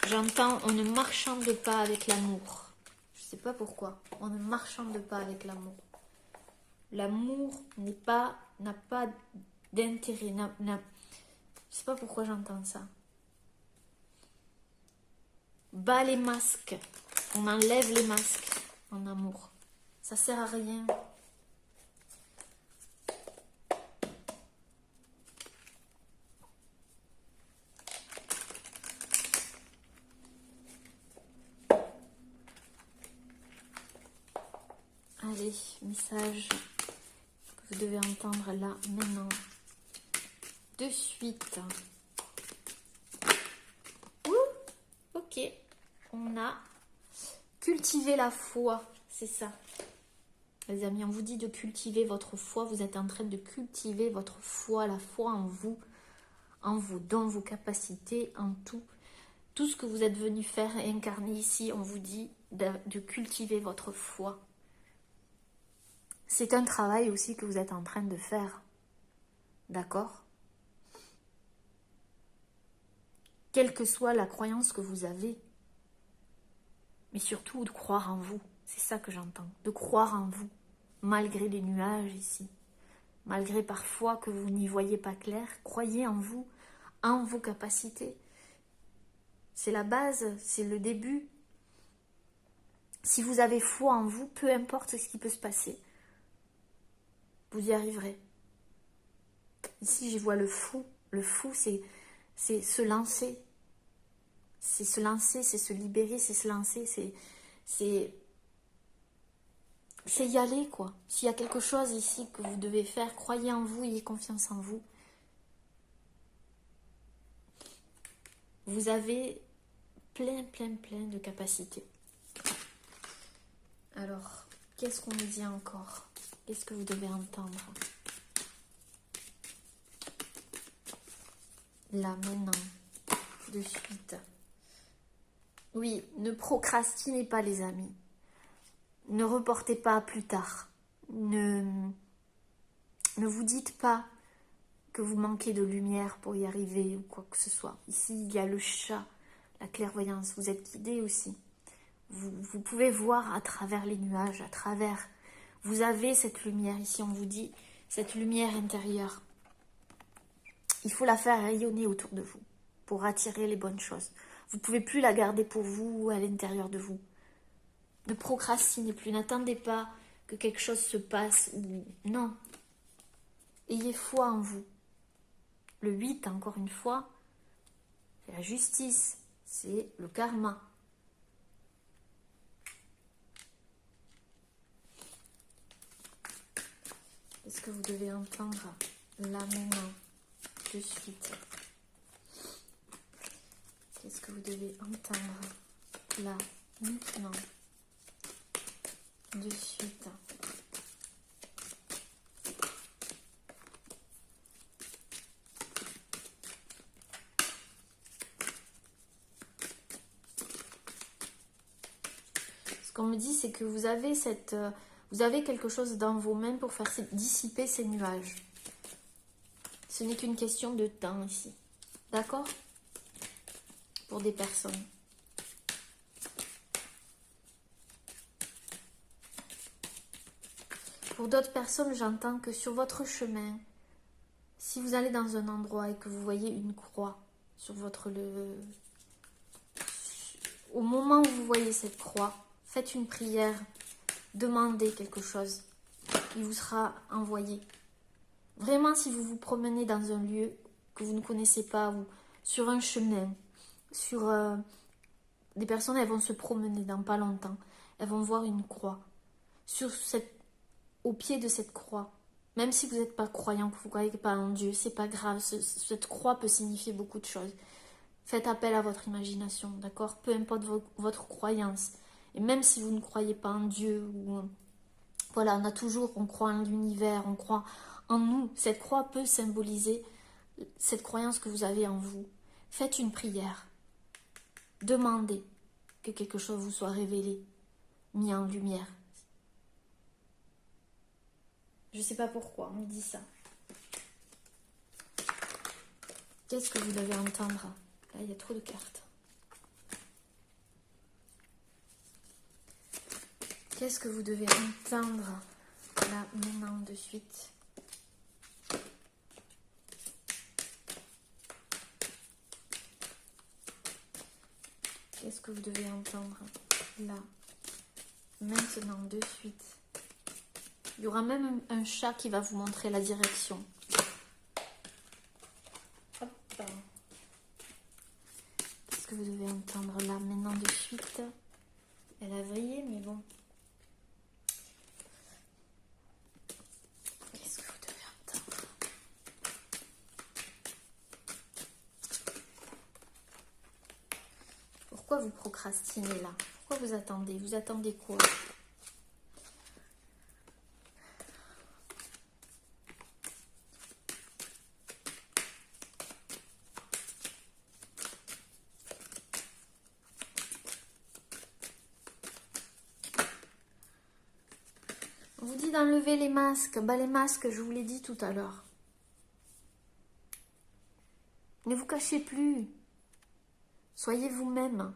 Speaker 1: J'entends, on ne marchande pas avec l'amour. Je ne sais pas pourquoi. On ne marchande pas avec l'amour. L'amour n'a pas d'intérêt. Je ne sais pas pourquoi j'entends ça. Bas les masques. On enlève les masques en amour. Ça sert à rien. Allez, message que vous devez entendre là, maintenant, de suite. Ouh, ok, on a cultivé la foi, c'est ça. Les amis, on vous dit de cultiver votre foi, vous êtes en train de cultiver votre foi, la foi en vos dons, vos capacités, en tout. Tout ce que vous êtes venu faire et incarner ici, on vous dit de cultiver votre foi. C'est un travail aussi que vous êtes en train de faire. D'accord? Quelle que soit la croyance que vous avez. Mais surtout de croire en vous. C'est ça que j'entends. De croire en vous. Malgré les nuages ici. Malgré parfois que vous n'y voyez pas clair. Croyez en vous. En vos capacités. C'est la base. C'est le début. Si vous avez foi en vous, peu importe ce qui peut se passer. Vous y arriverez. Ici, je vois le fou. Le fou, c'est se lancer. C'est se lancer, c'est se libérer, c'est se lancer, c'est y aller, quoi. S'il y a quelque chose ici que vous devez faire, croyez en vous, ayez confiance en vous. Vous avez plein de capacités. Alors, qu'est-ce qu'on nous dit encore? Qu'est-ce que vous devez entendre? Là, maintenant, de suite. Oui, ne procrastinez pas, les amis. Ne reportez pas à plus tard. Ne vous dites pas que vous manquez de lumière pour y arriver ou quoi que ce soit. Ici, il y a le chat, la clairvoyance. Vous êtes guidés aussi. Vous pouvez voir à travers les nuages, à travers... Vous avez cette lumière ici, on vous dit, cette lumière intérieure. Il faut la faire rayonner autour de vous pour attirer les bonnes choses. Vous ne pouvez plus la garder pour vous ou à l'intérieur de vous. Ne procrastinez plus, n'attendez pas que quelque chose se passe. Non. Ayez foi en vous. Le 8, encore une fois, c'est la justice, c'est le karma. Qu'est-ce que vous devez entendre là maintenant, de suite? Qu'est-ce que vous devez entendre là, maintenant, de suite? Ce qu'on me dit, c'est que vous avez quelque chose dans vos mains pour faire dissiper ces nuages. Ce n'est qu'une question de temps ici. D'accord? Pour des personnes. Pour d'autres personnes, j'entends que sur votre chemin, si vous allez dans un endroit et que vous voyez une croix sur votre... Au moment où vous voyez cette croix, faites une prière, demandez quelque chose. Il vous sera envoyé. Vraiment, si vous vous promenez dans un lieu que vous ne connaissez pas ou sur un chemin, des personnes, elles vont se promener dans pas longtemps. Elles vont voir une croix. au pied de cette croix. Même si vous n'êtes pas croyant, que vous ne croyez pas en Dieu, c'est pas grave. Cette croix peut signifier beaucoup de choses. Faites appel à votre imagination, d'accord? Peu importe votre croyance. Et même si vous ne croyez pas en Dieu, ou voilà, on croit en l'univers, on croit en nous. Cette croix peut symboliser cette croyance que vous avez en vous. Faites une prière. Demandez que quelque chose vous soit révélé, mis en lumière. Je ne sais pas pourquoi, on me dit ça. Qu'est-ce que vous devez entendre? Là, il y a trop de cartes. Qu'est-ce que vous devez entendre là, maintenant, de suite? Qu'est-ce que vous devez entendre là, maintenant, de suite? Il y aura même un chat qui va vous montrer la direction. Hop. Qu'est-ce que vous devez entendre là, maintenant, de suite? Elle a vrillé, mais bon. Qu'est-ce que vous devez entendre? Pourquoi vous procrastinez là? Pourquoi vous attendez? Vous attendez quoi? On vous dit d'enlever les masques. Bah, les masques, je vous l'ai dit tout à l'heure. Ne vous cachez plus. Soyez vous-même.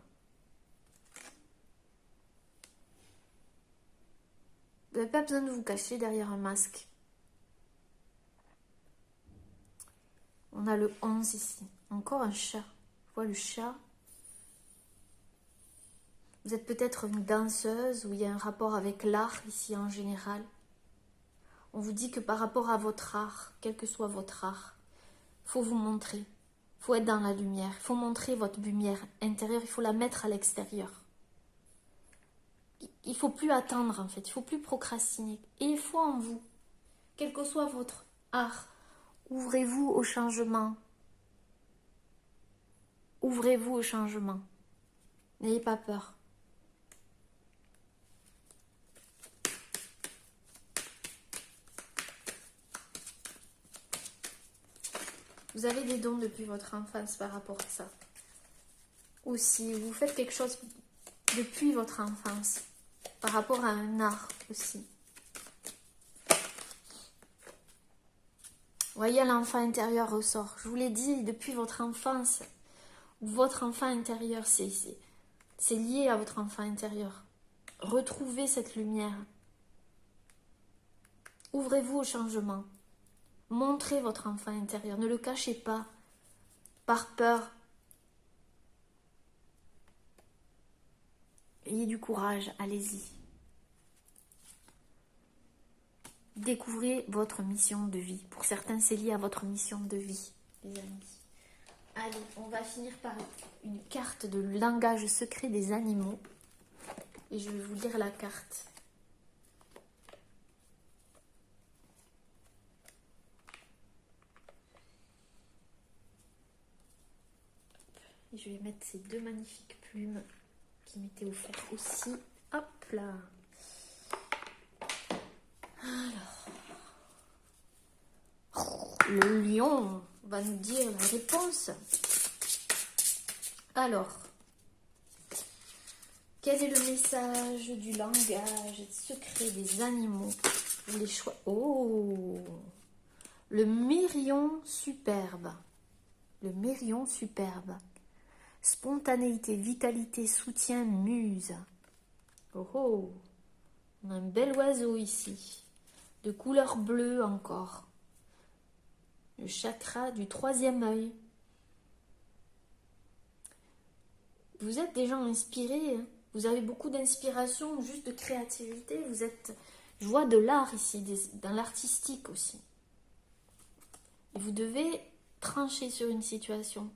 Speaker 1: Vous n'avez pas besoin de vous cacher derrière un masque. On a le 11 ici. Encore un chat. Je vois le chat. Vous êtes peut-être une danseuse ou il y a un rapport avec l'art ici en général. On vous dit que par rapport à votre art, quel que soit votre art, il faut vous montrer. Il faut être dans la lumière. Il faut montrer votre lumière intérieure. Il faut la mettre à l'extérieur. Il ne faut plus attendre en fait. Il ne faut plus procrastiner. Et il faut en vous. Quel que soit votre art, ouvrez-vous au changement. Ouvrez-vous au changement. N'ayez pas peur. Vous avez des dons depuis votre enfance par rapport à ça. Aussi, vous faites quelque chose depuis votre enfance par rapport à un art aussi. Voyez, l'enfant intérieur ressort. Je vous l'ai dit, depuis votre enfance, votre enfant intérieur, c'est lié à votre enfant intérieur. Retrouvez cette lumière. Ouvrez-vous au changement. Montrez votre enfant intérieur. Ne le cachez pas par peur. Ayez du courage, allez-y. Découvrez votre mission de vie. Pour certains, c'est lié à votre mission de vie, les amis. Allez, on va finir par une carte de langage secret des animaux. Et je vais vous lire la carte. Et je vais mettre ces deux magnifiques plumes qui m'étaient offertes aussi. Hop là. Alors. Le lion va nous dire la réponse. Alors. Quel est le message du langage secret des animaux? Les choix. Oh! Le mérion superbe. Le mérion superbe. Spontanéité, vitalité, soutien, muse. Oh oh! On a un bel oiseau ici. De couleur bleue encore. Le chakra du troisième œil. Vous êtes des gens inspirés. Hein? Vous avez beaucoup d'inspiration, juste de créativité. Vous êtes... Je vois de l'art ici, dans l'artistique aussi. Et vous devez trancher sur une situation.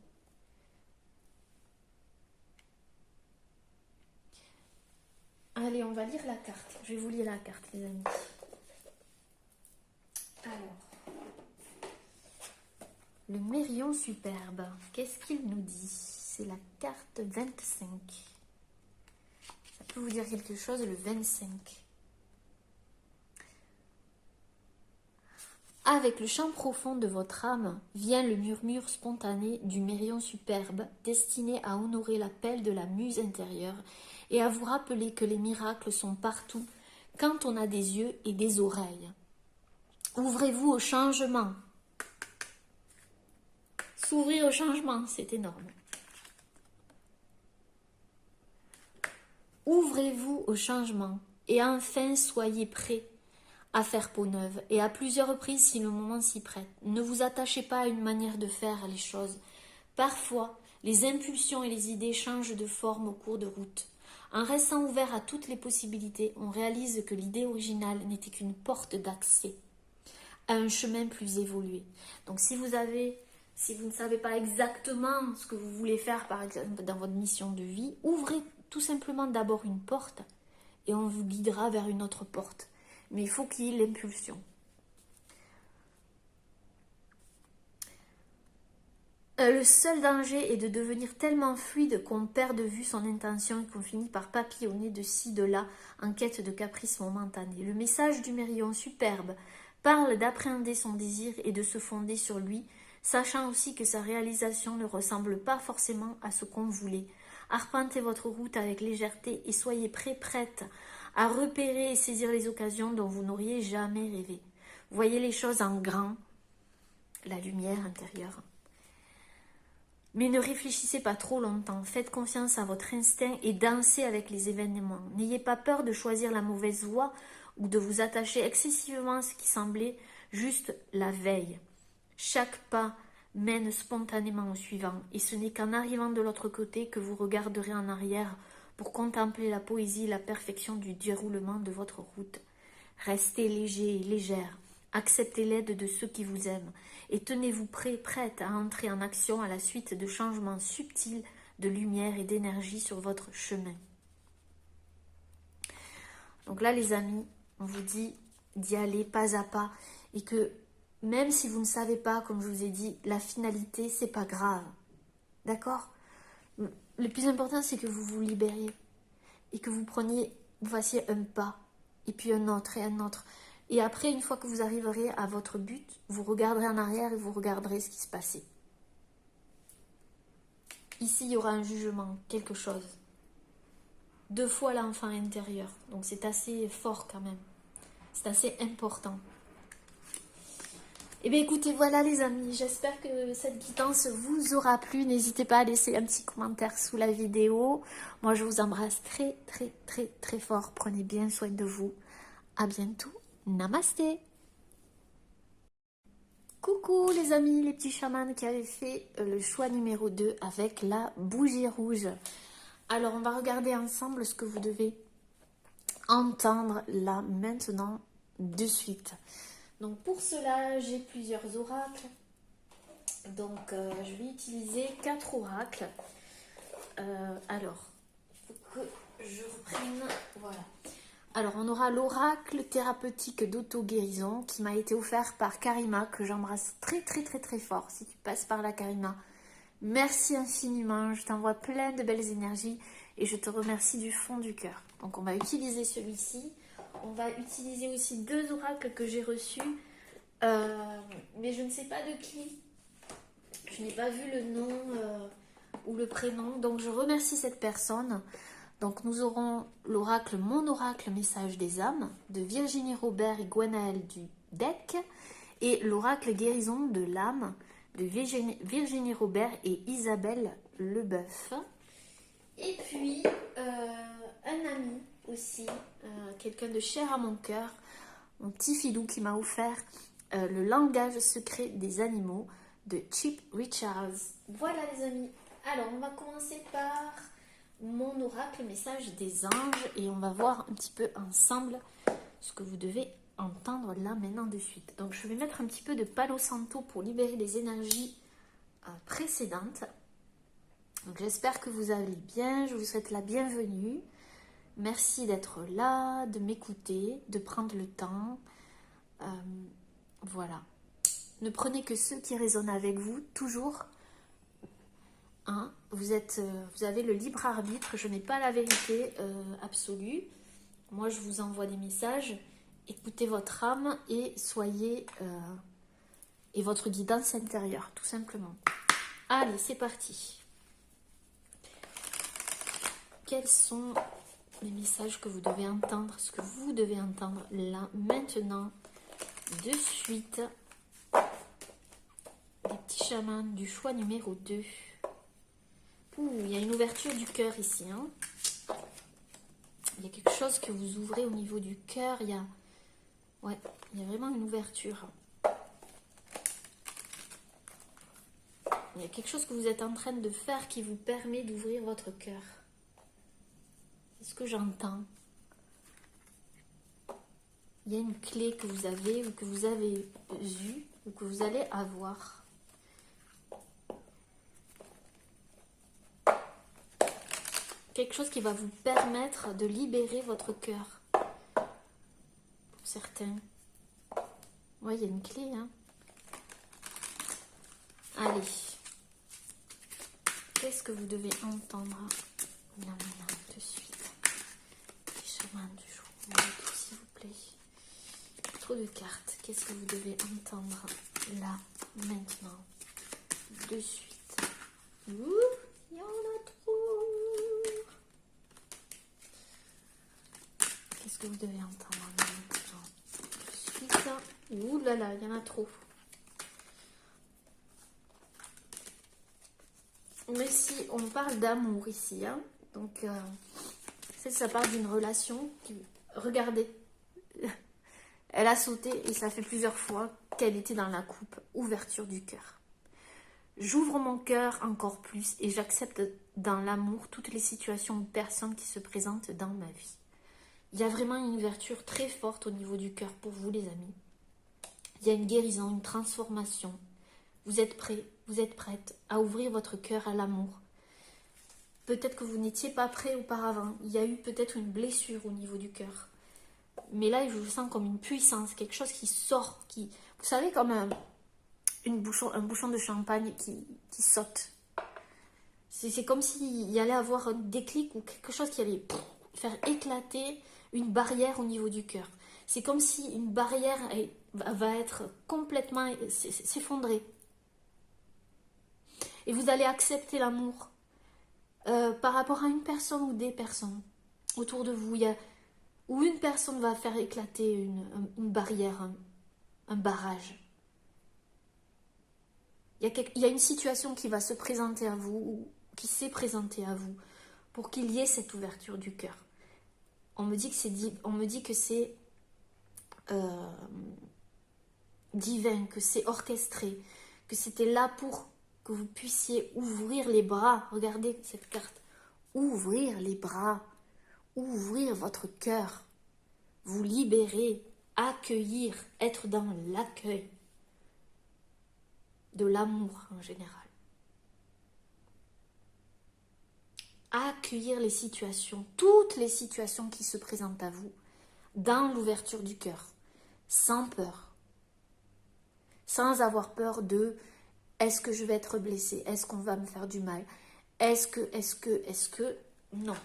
Speaker 1: Allez, on va lire la carte. Je vais vous lire la carte, les amis. Le Mérion superbe, qu'est-ce qu'il nous dit? C'est la carte 25. Ça peut vous dire quelque chose, le 25. Avec le chant profond de votre âme vient le murmure spontané du Mérion superbe, destiné à honorer l'appel de la muse intérieure et à vous rappeler que les miracles sont partout quand on a des yeux et des oreilles. Ouvrez-vous au changement. S'ouvrir au changement, c'est énorme. Ouvrez-vous au changement et enfin soyez prêts à faire peau neuve et à plusieurs reprises si le moment s'y prête. Ne vous attachez pas à une manière de faire les choses. Parfois, les impulsions et les idées changent de forme au cours de route. En restant ouvert à toutes les possibilités, on réalise que l'idée originale n'était qu'une porte d'accès à un chemin plus évolué. Donc si vous ne savez pas exactement ce que vous voulez faire par exemple dans votre mission de vie, ouvrez tout simplement d'abord une porte et on vous guidera vers une autre porte. Mais il faut qu'il y ait l'impulsion. Le seul danger est de devenir tellement fluide qu'on perd de vue son intention et qu'on finit par papillonner de ci, de là, en quête de caprices momentanés. Le message du Mérion superbe parle d'appréhender son désir et de se fonder sur lui, sachant aussi que sa réalisation ne ressemble pas forcément à ce qu'on voulait. Arpentez votre route avec légèreté et soyez prête à repérer et saisir les occasions dont vous n'auriez jamais rêvé. Voyez les choses en grand, la lumière intérieure. Mais ne réfléchissez pas trop longtemps, faites confiance à votre instinct et dansez avec les événements. N'ayez pas peur de choisir la mauvaise voie ou de vous attacher excessivement à ce qui semblait juste la veille. Chaque pas mène spontanément au suivant, et ce n'est qu'en arrivant de l'autre côté que vous regarderez en arrière pour contempler la poésie et la perfection du déroulement de votre route. Restez léger et légère, acceptez l'aide de ceux qui vous aiment, et tenez-vous prête à entrer en action à la suite de changements subtils de lumière et d'énergie sur votre chemin. Donc là les amis, on vous dit d'y aller pas à pas, et que même si vous ne savez pas, comme je vous ai dit, la finalité, c'est pas grave. D'accord? Le plus important, c'est que vous vous libériez et que vous fassiez un pas, et puis un autre et un autre. Et après, une fois que vous arriverez à votre but, vous regarderez en arrière et vous regarderez ce qui se passait. Ici, il y aura un jugement, quelque chose. 2 fois l'enfant intérieur. Donc c'est assez fort quand même. C'est assez important. Et bien écoutez, voilà les amis, j'espère que cette guidance vous aura plu. N'hésitez pas à laisser un petit commentaire sous la vidéo. Moi je vous embrasse très fort. Prenez bien soin de vous. À bientôt. Namasté. Coucou les amis, les petits chamans qui avaient fait le choix numéro 2 avec la bougie rouge. Alors on va regarder ensemble ce que vous devez entendre là maintenant de suite. Donc pour cela, j'ai plusieurs oracles. Donc je vais utiliser 4 oracles. Alors, il faut que je reprenne. Voilà. Alors on aura l'oracle thérapeutique d'auto-guérison qui m'a été offert par Karima, que j'embrasse très fort. Si tu passes par là Karima, merci infiniment. Je t'envoie plein de belles énergies et je te remercie du fond du cœur. Donc on va utiliser celui-ci. On va utiliser aussi 2 oracles que j'ai reçus, mais je ne sais pas de qui. Je n'ai pas vu le nom ou le prénom, donc je remercie cette personne. Donc nous aurons l'oracle, mon oracle message des âmes, de Virginie Robert et Gwenaëlle du deck, et l'oracle guérison de l'âme, de Virginie Robert et Isabelle Leboeuf. Et puis un ami aussi, quelqu'un de cher à mon cœur, mon petit filou qui m'a offert le langage secret des animaux de Chip Richards. Voilà les amis, alors on va commencer par mon oracle message des anges et on va voir un petit peu ensemble ce que vous devez entendre là maintenant de suite. Donc je vais mettre un petit peu de Palo Santo pour libérer les énergies précédentes. Donc j'espère que vous allez bien, je vous souhaite la bienvenue. Merci d'être là, de m'écouter, de prendre le temps. Voilà. Ne prenez que ceux qui résonnent avec vous, toujours. Hein, vous avez le libre arbitre, je n'ai pas la vérité absolue. Moi, je vous envoie des messages. Écoutez votre âme et soyez... et votre guidance intérieure, tout simplement. Allez, c'est parti. Quels sont les messages que vous devez entendre, ce que vous devez entendre là, maintenant, de suite? Les petits chamans du choix numéro 2. Ouh, il y a une ouverture du cœur ici. Hein. Il y a quelque chose que vous ouvrez au niveau du cœur. Il y a vraiment une ouverture. Il y a quelque chose que vous êtes en train de faire qui vous permet d'ouvrir votre cœur. C'est ce que j'entends. Il y a une clé que vous avez ou que vous avez eue ou que vous allez avoir. Quelque chose qui va vous permettre de libérer votre cœur. Pour certains. Oui, il y a une clé. Hein. Allez. Qu'est-ce que vous devez entendre là maintenant, de suite? Les chamans du jour, s'il vous plaît. Trop de cartes. Qu'est-ce que vous devez entendre là, maintenant, de suite? Ouh, il y en a trop. Qu'est-ce que vous devez entendre maintenant, de suite? Ouh là là, il y en a trop. Mais si on parle d'amour ici, hein, donc ça part d'une relation qui, regardez, elle a sauté et ça fait plusieurs fois qu'elle était dans la coupe, ouverture du cœur. J'ouvre mon cœur encore plus et j'accepte dans l'amour toutes les situations ou personnes qui se présentent dans ma vie. Il y a vraiment une ouverture très forte au niveau du cœur pour vous les amis. Il y a une guérison, une transformation. Vous êtes prêts, vous êtes prête à ouvrir votre cœur à l'amour. Peut-être que vous n'étiez pas prêt auparavant. Il y a eu peut-être une blessure au niveau du cœur. Mais là, je vous sens comme une puissance, quelque chose qui sort. Vous savez, comme un bouchon de champagne qui saute. C'est comme s'il y allait avoir un déclic ou quelque chose qui allait faire éclater une barrière au niveau du cœur. C'est comme si une barrière va être complètement s'effondrer. Et vous allez accepter l'amour par rapport à une personne ou des personnes autour de vous. Où une personne va faire éclater une barrière, un barrage. Il y a une situation qui va se présenter à vous, ou qui s'est présentée à vous, pour qu'il y ait cette ouverture du cœur. On me dit que c'est divin, que c'est orchestré, que c'était là pour que vous puissiez ouvrir les bras. Regardez cette carte. Ouvrir les bras. Ouvrir votre cœur. Vous libérer. Accueillir. Être dans l'accueil. De l'amour en général. Accueillir les situations. Toutes les situations qui se présentent à vous. Dans l'ouverture du cœur. Sans peur. Sans avoir peur de... Est-ce que je vais être blessée? Est-ce qu'on va me faire du mal? Est-ce que... Non.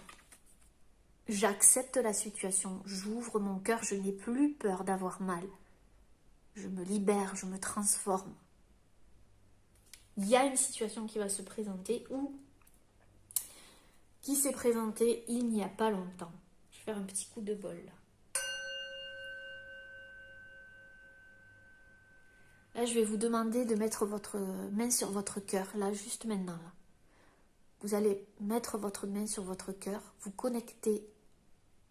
Speaker 1: J'accepte la situation. J'ouvre mon cœur. Je n'ai plus peur d'avoir mal. Je me libère. Je me transforme. Il y a une situation qui va se présenter ou qui s'est présentée il n'y a pas longtemps. Je vais faire un petit coup de bol là. Là, je vais vous demander de mettre votre main sur votre cœur, là, juste maintenant. Là. Vous allez mettre votre main sur votre cœur, vous connecter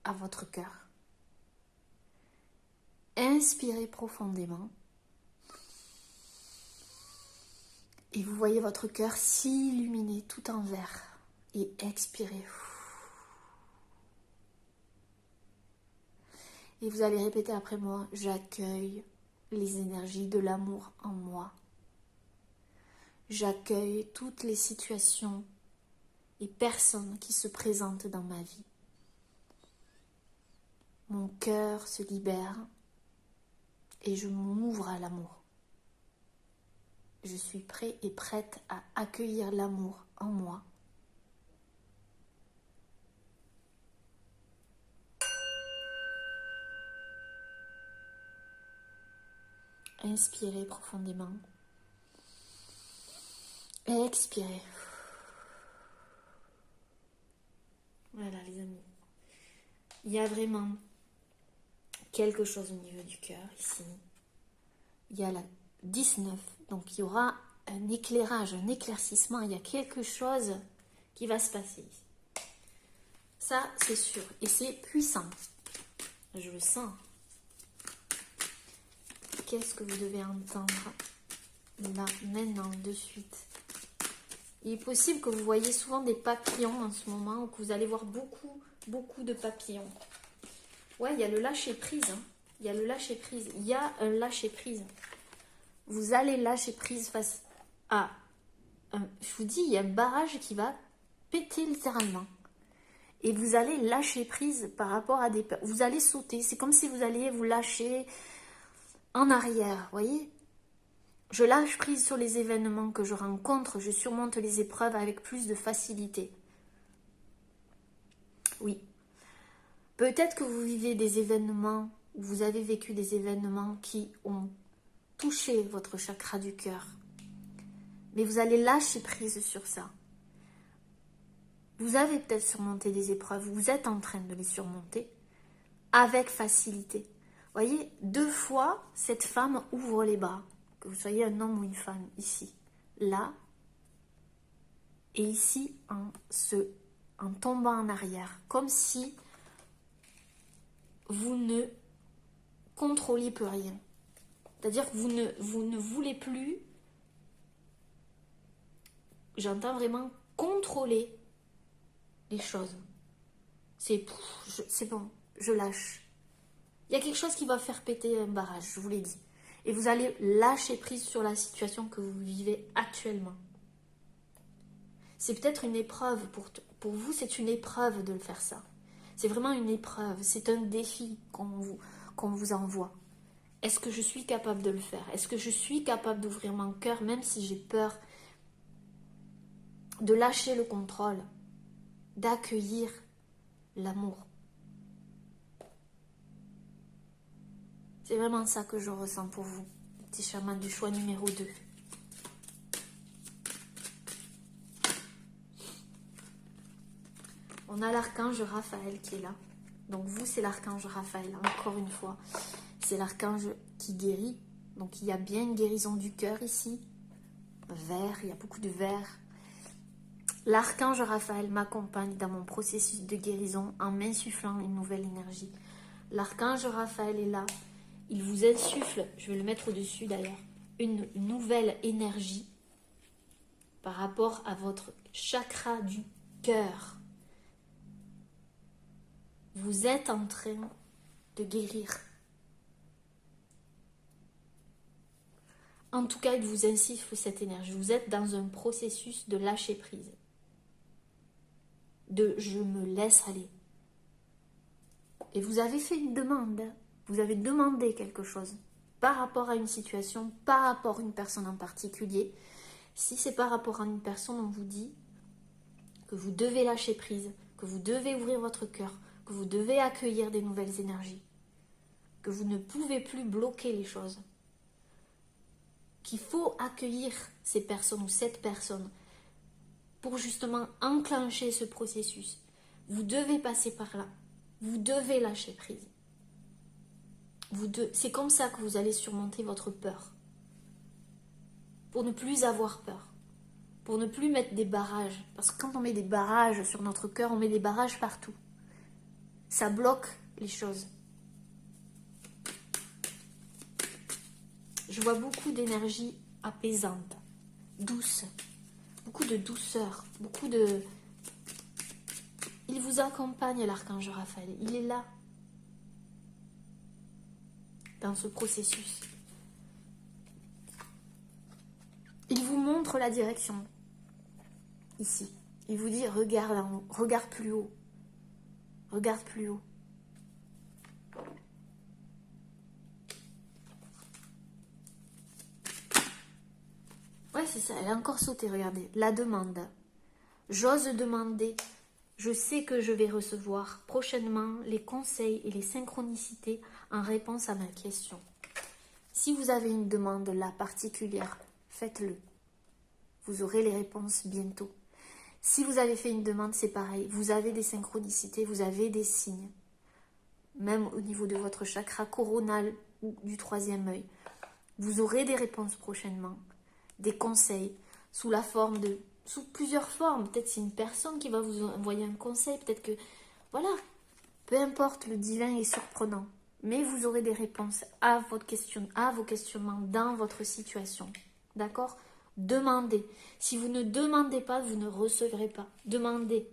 Speaker 1: à votre cœur. Inspirez profondément. Et vous voyez votre cœur s'illuminer tout en vert. Et expirez. Et vous allez répéter après moi, j'accueille les énergies de l'amour en moi. J'accueille toutes les situations et personnes qui se présentent dans ma vie. Mon cœur se libère et je m'ouvre à l'amour. Je suis prêt et prête à accueillir l'amour en moi. Inspirez profondément. Expirez. Voilà les amis. Il y a vraiment quelque chose au niveau du cœur ici. Il y a la 19. Donc il y aura un éclairage, un éclaircissement. Il y a quelque chose qui va se passer ici. Ça, c'est sûr. Et c'est puissant. Je le sens. Qu'est-ce que vous devez entendre là, maintenant, de suite? Il est possible que vous voyez souvent des papillons en ce moment, ou que vous allez voir beaucoup de papillons. Ouais, il y a le lâcher-prise. Hein. Il y a le lâcher-prise. Il y a un lâcher-prise. Vous allez lâcher prise face à... je vous dis, il y a un barrage qui va péter littéralement. Et vous allez lâcher prise par rapport à des peurs. Vous allez sauter. C'est comme si vous alliez vous lâcher en arrière, voyez? Je lâche prise sur les événements que je rencontre. Je surmonte les épreuves avec plus de facilité. Oui. Peut-être que vous vivez des événements, ou vous avez vécu des événements qui ont touché votre chakra du cœur. Mais vous allez lâcher prise sur ça. Vous avez peut-être surmonté des épreuves, vous êtes en train de les surmonter avec facilité. Voyez, 2 fois, cette femme ouvre les bras, que vous soyez un homme ou une femme, ici, là, et ici, en tombant en arrière, comme si vous ne contrôliez plus rien. C'est-à-dire que vous ne voulez plus, j'entends vraiment, contrôler les choses. C'est bon, je lâche. Il y a quelque chose qui va faire péter un barrage, je vous l'ai dit. Et vous allez lâcher prise sur la situation que vous vivez actuellement. C'est peut-être une épreuve, pour vous c'est une épreuve de le faire ça. C'est vraiment une épreuve, c'est un défi qu'on vous envoie. Est-ce que je suis capable de le faire? Est-ce que je suis capable d'ouvrir mon cœur même si j'ai peur? De lâcher le contrôle, d'accueillir l'amour. C'est vraiment ça que je ressens pour vous, petit chaman du choix numéro 2. On a l'archange Raphaël qui est là. Donc vous, c'est l'archange Raphaël, encore une fois. C'est l'archange qui guérit. Donc il y a bien une guérison du cœur ici. Vert, il y a beaucoup de vert. L'archange Raphaël m'accompagne dans mon processus de guérison en m'insufflant une nouvelle énergie. L'archange Raphaël est là. Il vous insuffle, je vais le mettre au-dessus d'ailleurs, une nouvelle énergie par rapport à votre chakra du cœur. Vous êtes en train de guérir. En tout cas, il vous insuffle cette énergie. Vous êtes dans un processus de lâcher prise. De je me laisse aller. Et vous avez fait une demande. Vous avez demandé quelque chose par rapport à une situation, par rapport à une personne en particulier. Si c'est par rapport à une personne, on vous dit que vous devez lâcher prise, que vous devez ouvrir votre cœur, que vous devez accueillir des nouvelles énergies, que vous ne pouvez plus bloquer les choses, qu'il faut accueillir ces personnes ou cette personne pour justement enclencher ce processus. Vous devez passer par là. Vous devez lâcher prise. C'est comme ça que vous allez surmonter votre peur. Pour ne plus avoir peur. Pour ne plus mettre des barrages. Parce que quand on met des barrages sur notre cœur, on met des barrages partout. Ça bloque les choses. Je vois beaucoup d'énergie apaisante, douce. Beaucoup de douceur, beaucoup de... Il vous accompagne, l'archange Raphaël. Il est là. Dans ce processus. Il vous montre la direction. Ici. Il vous dit, regarde en haut, regarde plus haut. Regarde plus haut. c'est ça, elle a encore sauté, regardez. La demande. J'ose demander. Je sais que je vais recevoir prochainement les conseils et les synchronicités en réponse à ma question. Si vous avez une demande là particulière, faites-le. Vous aurez les réponses bientôt. Si vous avez fait une demande, c'est pareil. Vous avez des synchronicités, vous avez des signes. Même au niveau de votre chakra coronal ou du troisième œil. Vous aurez des réponses prochainement. Des conseils sous la forme de... Sous plusieurs formes. Peut-être c'est une personne qui va vous envoyer un conseil. Peut-être que... Voilà. Peu importe, le divin est surprenant. Mais vous aurez des réponses à vos questionnements dans votre situation. D'accord ? Demandez. Si vous ne demandez pas, vous ne recevrez pas. Demandez.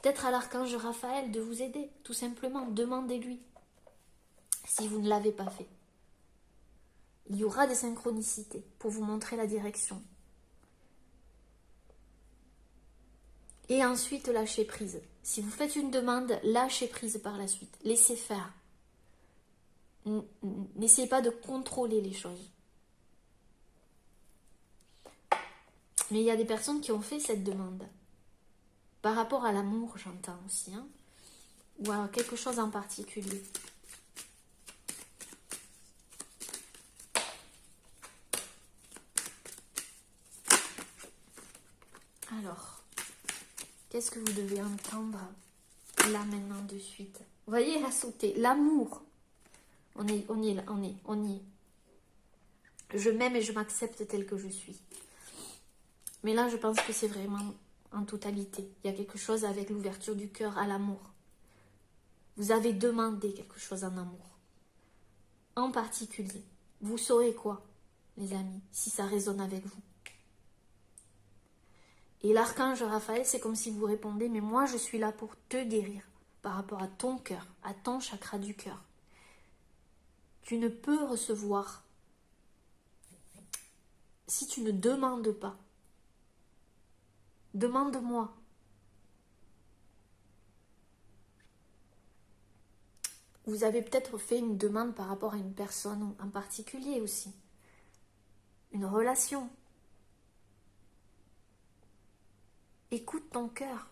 Speaker 1: Peut-être à l'archange Raphaël de vous aider. Tout simplement, demandez-lui. Si vous ne l'avez pas fait. Il y aura des synchronicités pour vous montrer la direction. Et ensuite, lâchez prise. Si vous faites une demande, lâchez prise par la suite. Laissez faire. N'essayez pas de contrôler les choses. Mais il y a des personnes qui ont fait cette demande. Par rapport à l'amour, j'entends aussi. Hein, ou à quelque chose en particulier. Alors, qu'est-ce que vous devez entendre là maintenant de suite? Vous voyez, elle a sauté. L'amour. On y est. Je m'aime et je m'accepte tel que je suis. Mais là, je pense que c'est vraiment en totalité. Il y a quelque chose avec l'ouverture du cœur à l'amour. Vous avez demandé quelque chose en amour. En particulier. Vous saurez quoi, les amis, si ça résonne avec vous. Et l'archange Raphaël, c'est comme si vous répondez, mais moi, je suis là pour te guérir par rapport à ton cœur, à ton chakra du cœur. Tu ne peux recevoir si tu ne demandes pas. Demande-moi. Vous avez peut-être fait une demande par rapport à une personne en particulier aussi. Une relation. Écoute ton cœur.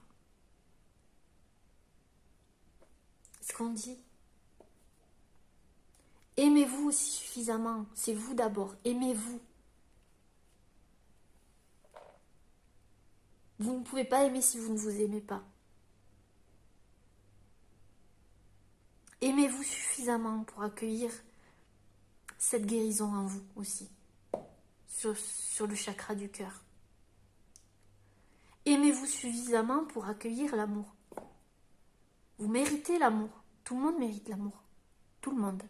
Speaker 1: Ce qu'on dit. Aimez-vous aussi suffisamment. C'est vous d'abord. Aimez-vous. Vous ne pouvez pas aimer si vous ne vous aimez pas. Aimez-vous suffisamment pour accueillir cette guérison en vous aussi. Sur le chakra du cœur. Aimez-vous suffisamment pour accueillir l'amour. Vous méritez l'amour. Tout le monde mérite l'amour. Tout le monde.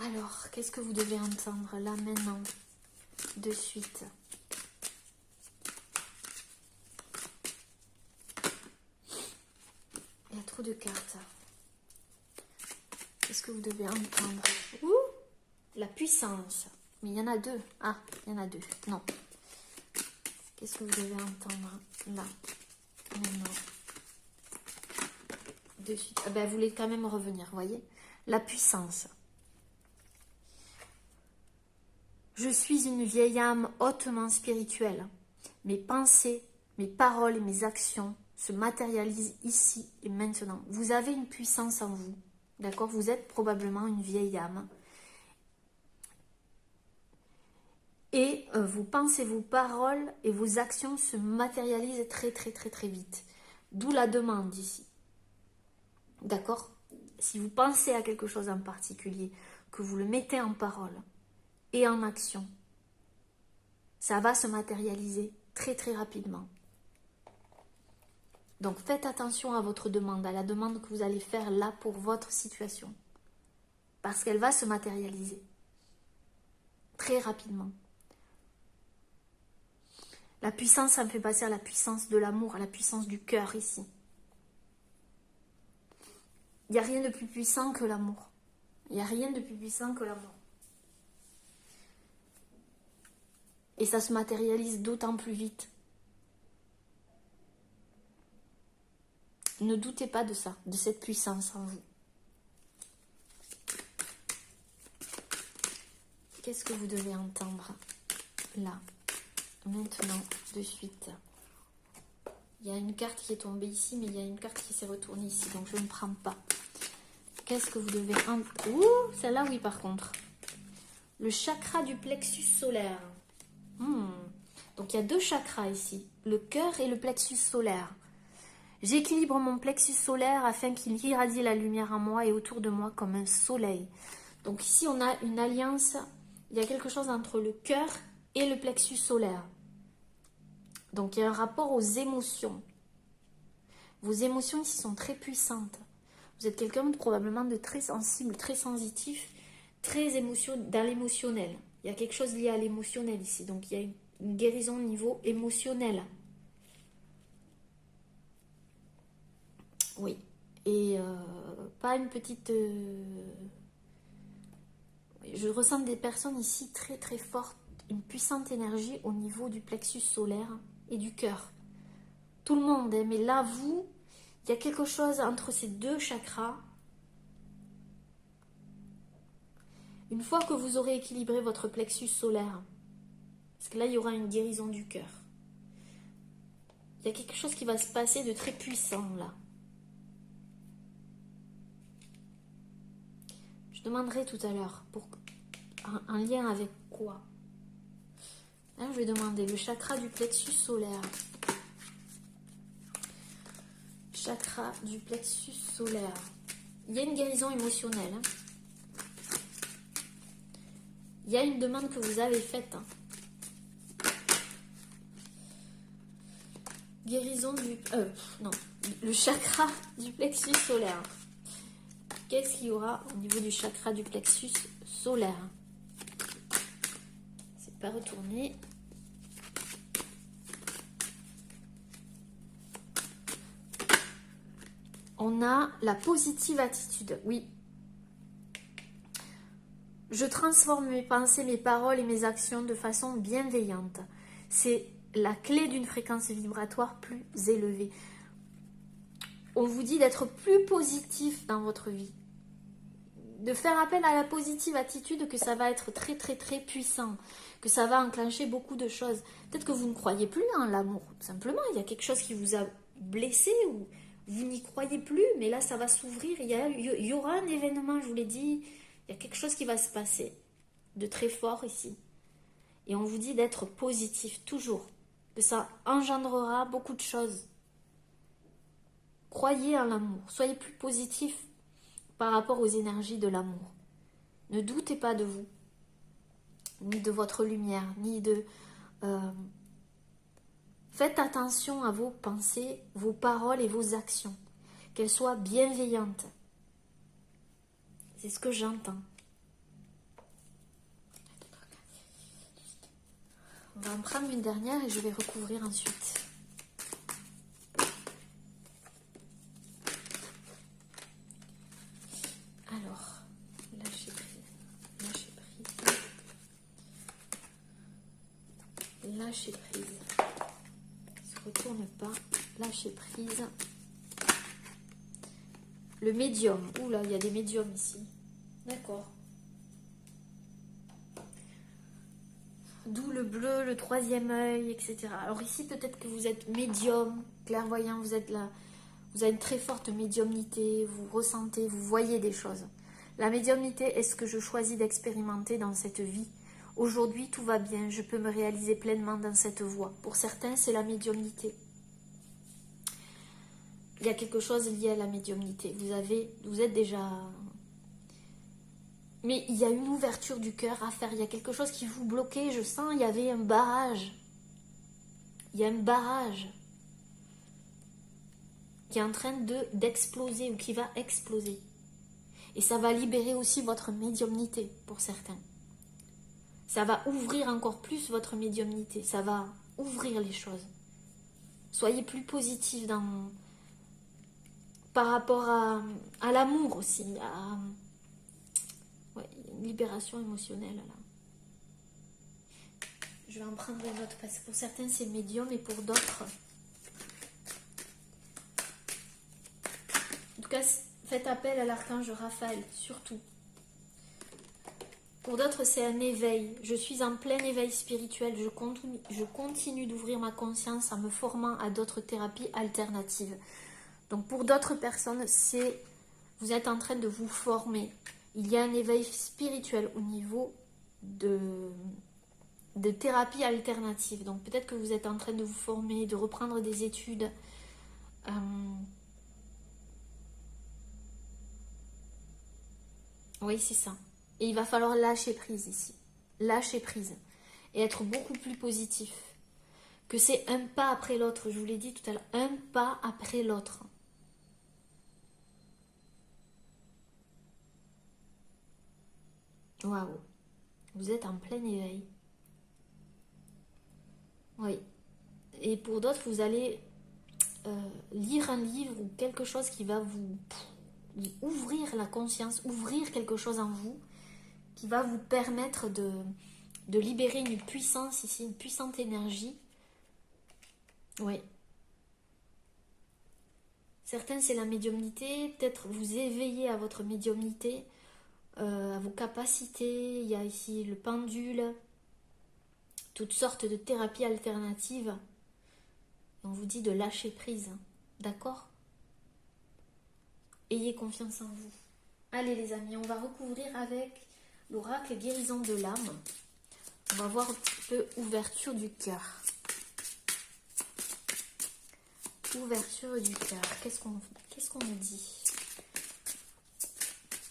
Speaker 1: Alors, qu'est-ce que vous devez entendre là maintenant, de suite? Il y a trop de cartes. Qu'est-ce que vous devez entendre? Ouh, la puissance. Mais il y en a deux. Ah, il y en a deux. Non. Qu'est-ce que vous devez entendre là, maintenant? De suite. Ah ben, vous voulez quand même revenir, vous voyez? La puissance. Je suis une vieille âme hautement spirituelle. Mes pensées, mes paroles et mes actions se matérialisent ici et maintenant. Vous avez une puissance en vous. D'accord? Vous êtes probablement une vieille âme. Et vos pensées, vos paroles et vos actions se matérialisent très très très très vite. D'où la demande ici. D'accord? Si vous pensez à quelque chose en particulier, que vous le mettez en parole et en action, ça va se matérialiser très très rapidement. Donc faites attention à votre demande, à la demande que vous allez faire là pour votre situation. Parce qu'elle va se matérialiser très rapidement. La puissance, ça me fait passer à la puissance de l'amour, à la puissance du cœur ici. Il n'y a rien de plus puissant que l'amour. Il n'y a rien de plus puissant que l'amour. Et ça se matérialise d'autant plus vite. Ne doutez pas de ça, de cette puissance en vous. Qu'est-ce que vous devez entendre là, maintenant, de suite? Il y a une carte qui est tombée ici, mais il y a une carte qui s'est retournée ici, donc je ne prends pas. Qu'est-ce que vous devez entendre? Ouh, celle-là, oui, par contre. Le chakra du plexus solaire. Donc, il y a 2 chakras ici, le cœur et le plexus solaire. J'équilibre mon plexus solaire afin qu'il irradie la lumière en moi et autour de moi comme un soleil. Donc ici, on a une alliance, il y a quelque chose entre le cœur et le plexus solaire. Donc il y a un rapport aux émotions. Vos émotions ici sont très puissantes. Vous êtes quelqu'un probablement de très sensible, très sensitif, très dans l'émotionnel. Il y a quelque chose lié à l'émotionnel ici. Donc il y a une guérison au niveau émotionnel. Oui. Et pas une petite... Je ressens des personnes ici très très fortes, une puissante énergie au niveau du plexus solaire et du cœur. Tout le monde, hein, mais là, vous, il y a quelque chose entre ces 2 chakras. Une fois que vous aurez équilibré votre plexus solaire, parce que là, il y aura une guérison du cœur. Il y a quelque chose qui va se passer de très puissant, là. Je demanderai tout à l'heure, pour un lien avec quoi? Là, je vais demander le chakra du plexus solaire. Chakra du plexus solaire. Il y a une guérison émotionnelle. Il y a une demande que vous avez faite. Guérison du... non. Le chakra du plexus solaire. Qu'est-ce qu'il y aura au niveau du chakra du plexus solaire? C'est pas retourné. On a la positive attitude. Oui. Je transforme mes pensées, mes paroles et mes actions de façon bienveillante. C'est la clé d'une fréquence vibratoire plus élevée. On vous dit d'être plus positif dans votre vie. De faire appel à la positive attitude, que ça va être très très très puissant. Que ça va enclencher beaucoup de choses. Peut-être que vous ne croyez plus en l'amour. Tout simplement, il y a quelque chose qui vous a blessé ou vous n'y croyez plus. Mais là, ça va s'ouvrir. Il y aura un événement, je vous l'ai dit. Il y a quelque chose qui va se passer de très fort ici. Et on vous dit d'être positif, toujours. Que ça engendrera beaucoup de choses. Croyez en l'amour. Soyez plus positif par rapport aux énergies de l'amour. Ne doutez pas de vous, ni de votre lumière, ni de... Faites attention à vos pensées, vos paroles et vos actions. Qu'elles soient bienveillantes. C'est ce que j'entends. On va en prendre une dernière et je vais recouvrir ensuite. Alors, lâchez prise. Lâchez prise. Lâchez prise. Ne se retourne pas. Lâchez prise. Le médium. Oula, il y a des médiums ici. D'accord. D'où le bleu, le 3e œil, etc. Alors ici, peut-être que vous êtes médium, clairvoyant, vous êtes là. Vous avez une très forte médiumnité, vous ressentez, vous voyez des choses. La médiumnité est ce que je choisis d'expérimenter dans cette vie. Aujourd'hui, tout va bien, je peux me réaliser pleinement dans cette voie. Pour certains, c'est la médiumnité. Il y a quelque chose lié à la médiumnité. Vous êtes déjà... Mais il y a une ouverture du cœur à faire. Il y a quelque chose qui vous bloquait. Je sens, il y avait un barrage. Il y a un barrage qui est en train d'exploser ou qui va exploser. Et ça va libérer aussi votre médiumnité pour certains. Ça va ouvrir encore plus votre médiumnité. Ça va ouvrir les choses. Soyez plus positif par rapport à l'amour aussi. Ouais, il y a une libération émotionnelle là. Je vais en prendre une autre parce que pour certains c'est médium et pour d'autres tout cas, faites appel à l'archange Raphaël, surtout. Pour d'autres, c'est un éveil. Je suis en plein éveil spirituel. Je continue d'ouvrir ma conscience en me formant à d'autres thérapies alternatives. Donc pour d'autres personnes, c'est vous êtes en train de vous former. Il y a un éveil spirituel au niveau de thérapie alternative. Donc peut-être que vous êtes en train de vous former, de reprendre des études. Oui, c'est ça. Et il va falloir lâcher prise ici. Lâcher prise. Et être beaucoup plus positif. Que c'est un pas après l'autre. Je vous l'ai dit tout à l'heure. Un pas après l'autre. Waouh. Vous êtes en plein éveil. Oui. Et pour d'autres, vous allez lire un livre ou quelque chose qui va vous ouvrir la conscience, ouvrir quelque chose en vous, qui va vous permettre de libérer une puissance ici, une puissante énergie. Oui. Certains, c'est la médiumnité. Peut-être vous éveiller à votre médiumnité, à vos capacités. Il y a ici le pendule, toutes sortes de thérapies alternatives. On vous dit de lâcher prise. D'accord ? Ayez confiance en vous. Allez les amis, on va recouvrir avec l'oracle guérison de l'âme. On va voir un petit peu ouverture du cœur. Ouverture du cœur. Qu'est-ce qu'on nous dit?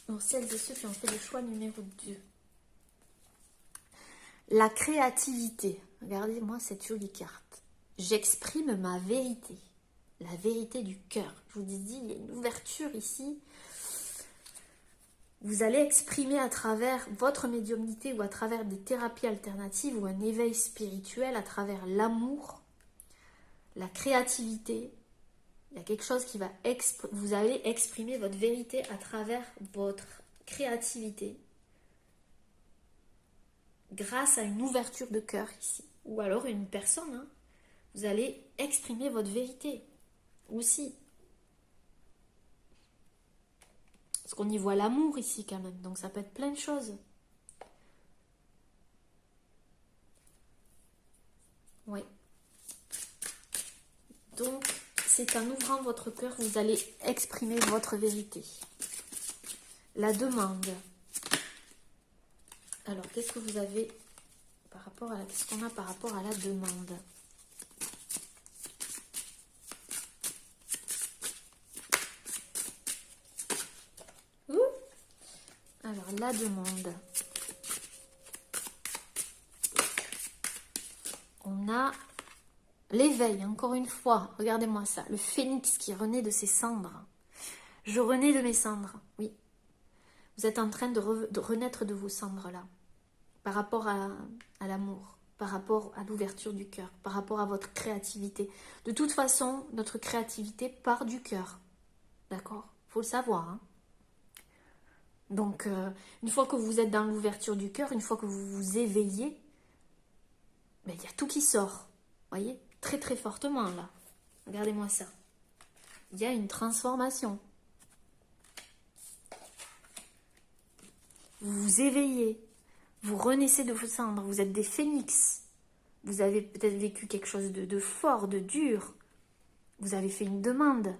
Speaker 1: Pour celles et ceux qui ont fait le choix numéro 2. La créativité. Regardez-moi cette jolie carte. J'exprime ma vérité. La vérité du cœur. Je vous dis, il y a une ouverture ici. Vous allez exprimer à travers votre médiumnité ou à travers des thérapies alternatives ou un éveil spirituel, à travers l'amour, la créativité. Il y a quelque chose qui va... Vous allez exprimer votre vérité à travers votre créativité. Grâce à une ouverture de cœur ici. Ou alors une personne. Hein. Vous allez exprimer votre vérité aussi. Parce qu'on y voit l'amour ici quand même. Donc ça peut être plein de choses. Oui. Donc, c'est en ouvrant votre cœur, vous allez exprimer votre vérité. La demande. Alors, qu'est-ce que vous avez par rapport à qu'est-ce qu'on a par rapport à la demande? Alors, la demande. On a l'éveil, encore une fois. Regardez-moi ça. Le phénix qui renaît de ses cendres. Je renais de mes cendres, oui. Vous êtes en train de renaître de vos cendres là. Par rapport à l'amour, par rapport à l'ouverture du cœur, par rapport à votre créativité. De toute façon, notre créativité part du cœur. D'accord? Faut le savoir, hein. Donc, une fois que vous êtes dans l'ouverture du cœur, une fois que vous vous éveillez, ben, il y a tout qui sort. Vous voyez? Très très fortement là. Regardez-moi ça. Il y a une transformation. Vous vous éveillez. Vous renaissez de vos cendres. Vous êtes des phénix. Vous avez peut-être vécu quelque chose de fort, de dur. Vous avez fait une demande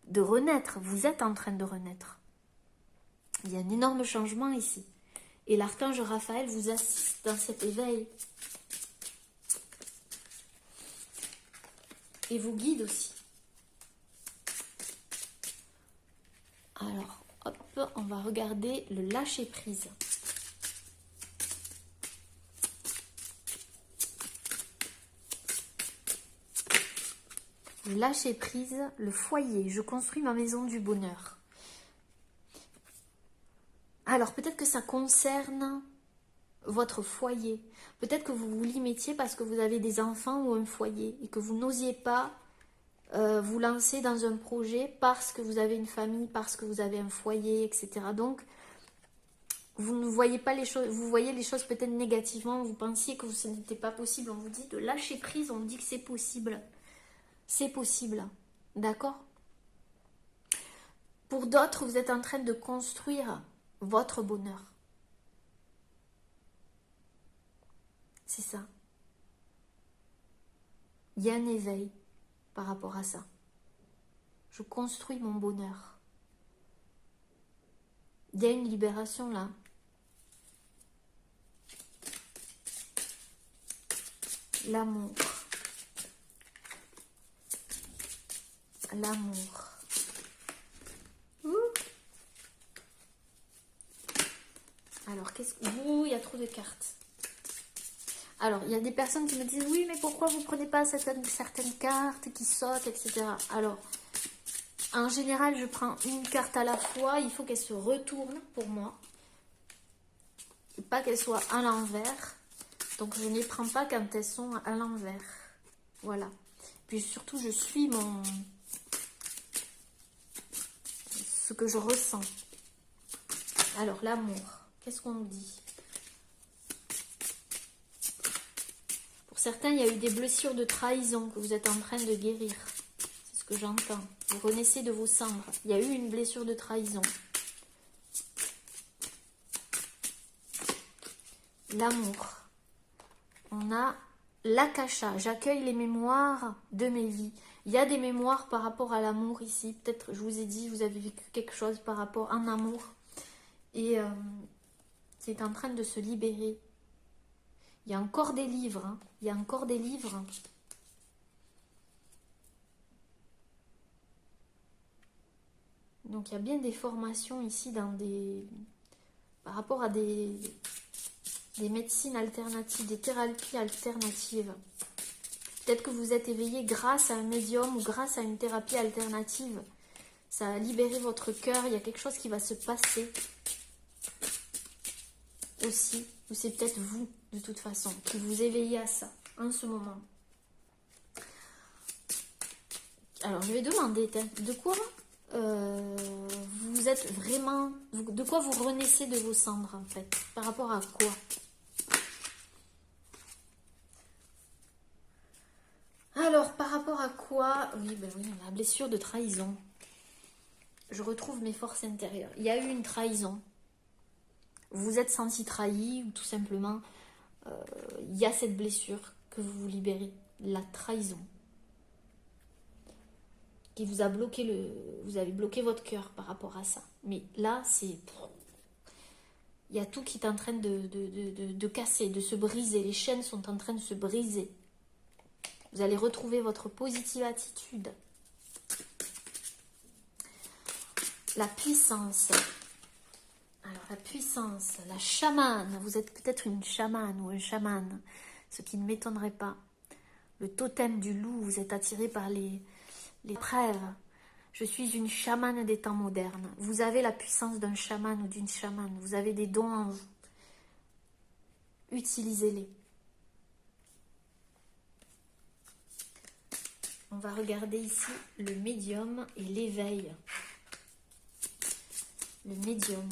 Speaker 1: de renaître. Vous êtes en train de renaître. Il y a un énorme changement ici. Et l'archange Raphaël vous assiste dans cet éveil. Et vous guide aussi. Alors, hop, on va regarder le lâcher-prise. Le lâcher-prise, le foyer. Je construis ma maison du bonheur. Alors, peut-être que ça concerne votre foyer. Peut-être que vous vous limitiez parce que vous avez des enfants ou un foyer et que vous n'osiez pas vous lancer dans un projet parce que vous avez une famille, parce que vous avez un foyer, etc. Donc, vous ne voyez pas les choses, vous voyez les choses peut-être négativement, vous pensiez que ce n'était pas possible. On vous dit de lâcher prise, on dit que c'est possible. C'est possible. D'accord ? Pour d'autres, vous êtes en train de construire votre bonheur. C'est ça. Il y a un éveil par rapport à ça. Je construis mon bonheur. Il y a une libération là. L'amour. L'amour. Alors, qu'est-ce que... Ouh, il y a trop de cartes. Alors, il y a des personnes qui me disent, oui, mais pourquoi vous ne prenez pas certaines cartes qui sautent, etc. Alors, en général, je prends une carte à la fois. Il faut qu'elle se retourne pour moi. Et pas qu'elle soit à l'envers. Donc, je ne les prends pas quand elles sont à l'envers. Voilà. Puis surtout, je suis ce que je ressens. Alors, l'amour. Qu'est-ce qu'on nous dit? Pour certains, il y a eu des blessures de trahison que vous êtes en train de guérir. C'est ce que j'entends. Vous renaissez de vos cendres. Il y a eu une blessure de trahison. L'amour. On a l'akasha. J'accueille les mémoires de mes vies. Il y a des mémoires par rapport à l'amour ici. Peut-être, je vous ai dit, vous avez vécu quelque chose par rapport à un amour. Et c'est en train de se libérer. Il y a encore des livres. Hein. Il y a encore des livres. Donc il y a bien des formations ici par rapport à des médecines alternatives, des thérapies alternatives. Peut-être que vous êtes éveillé grâce à un médium ou grâce à une thérapie alternative. Ça a libéré votre cœur. Il y a quelque chose qui va se passer aussi. Ou c'est peut-être vous, de toute façon, qui vous éveillez à ça en ce moment. Alors, je vais demander de quoi vous êtes vraiment... De quoi vous renaissez de vos cendres, en fait? Par rapport à quoi? Alors, par rapport à quoi? Oui, ben oui, la blessure de trahison. Je retrouve mes forces intérieures. Il y a eu une trahison. Vous vous êtes senti trahi ou tout simplement, il y a cette blessure que vous vous libérez. La trahison. Qui vous a bloqué vous avez bloqué votre cœur par rapport à ça. Mais là, c'est... Il y a tout qui est en train de casser, de se briser. Les chaînes sont en train de se briser. Vous allez retrouver votre positive attitude. La puissance. Alors, la puissance, la chamane. Vous êtes peut-être une chamane ou un chaman. Ce qui ne m'étonnerait pas. Le totem du loup, vous êtes attiré par les preuves. Je suis une chamane des temps modernes. Vous avez la puissance d'un chaman ou d'une chamane. Vous avez des dons en vous. Utilisez-les. On va regarder ici le médium et l'éveil. Le médium.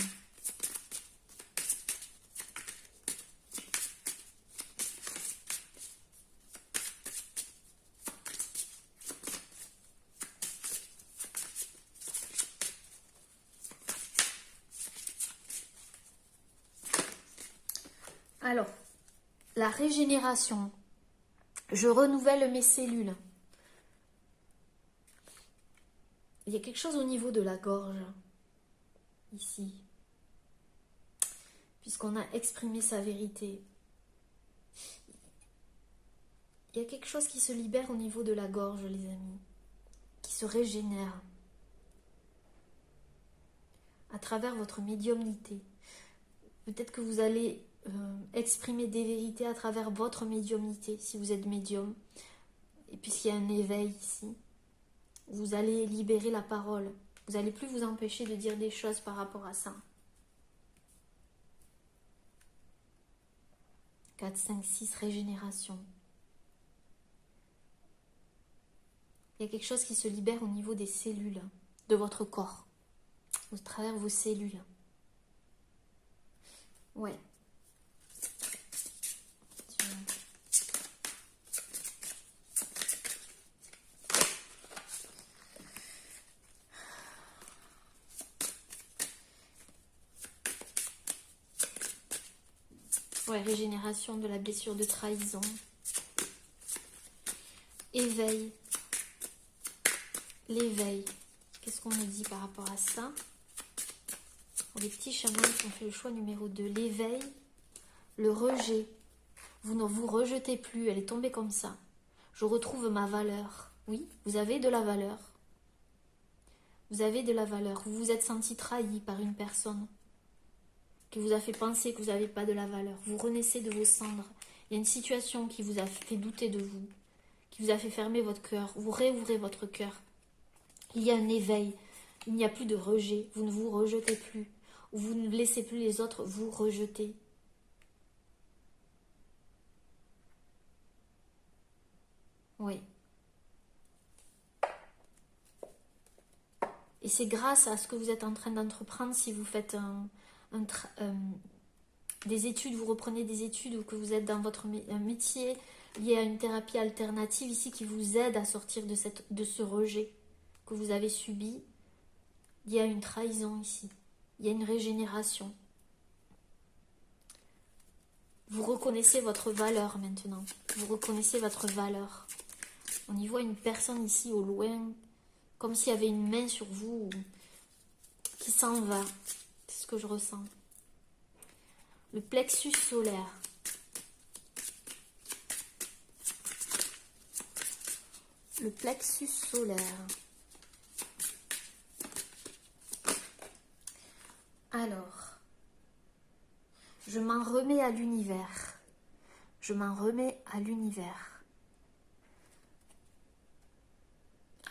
Speaker 1: Alors, la régénération. Je renouvelle mes cellules. Il y a quelque chose au niveau de la gorge, ici, puisqu'on a exprimé sa vérité. Il y a quelque chose qui se libère au niveau de la gorge, les amis, qui se régénère à travers votre médiumnité. Peut-être que vous allez exprimer des vérités à travers votre médiumnité, si vous êtes médium, et puisqu'il y a un éveil ici. Vous allez libérer la parole. Vous n'allez plus vous empêcher de dire des choses par rapport à ça. 4, 5, 6, régénération. Il y a quelque chose qui se libère au niveau des cellules de votre corps, au travers vos cellules. Ouais. Ouais, régénération de la blessure de trahison. Éveil. L'éveil. Qu'est-ce qu'on nous dit par rapport à ça? Pour les petits chamans qui ont fait le choix numéro 2. L'éveil, le rejet. Vous ne vous rejetez plus, elle est tombée comme ça. Je retrouve ma valeur. Oui, vous avez de la valeur. Vous avez de la valeur. Vous vous êtes senti trahi par une personne qui vous a fait penser que vous n'avez pas de la valeur. Vous renaissez de vos cendres. Il y a une situation qui vous a fait douter de vous, qui vous a fait fermer votre cœur. Vous réouvrez votre cœur. Il y a un éveil. Il n'y a plus de rejet. Vous ne vous rejetez plus. Vous ne laissez plus les autres vous rejeter. Oui. Et c'est grâce à ce que vous êtes en train d'entreprendre, si vous faites des études, vous reprenez des études ou que vous êtes dans votre métier lié à une thérapie alternative ici qui vous aide à sortir de ce rejet que vous avez subi. Il y a une trahison ici. Il y a une régénération. Vous reconnaissez votre valeur maintenant. Vous reconnaissez votre valeur. On y voit une personne ici au loin, comme s'il y avait une main sur vous qui s'en va. C'est ce que je ressens. Le plexus solaire. Le plexus solaire. Alors, je m'en remets à l'univers. Je m'en remets à l'univers.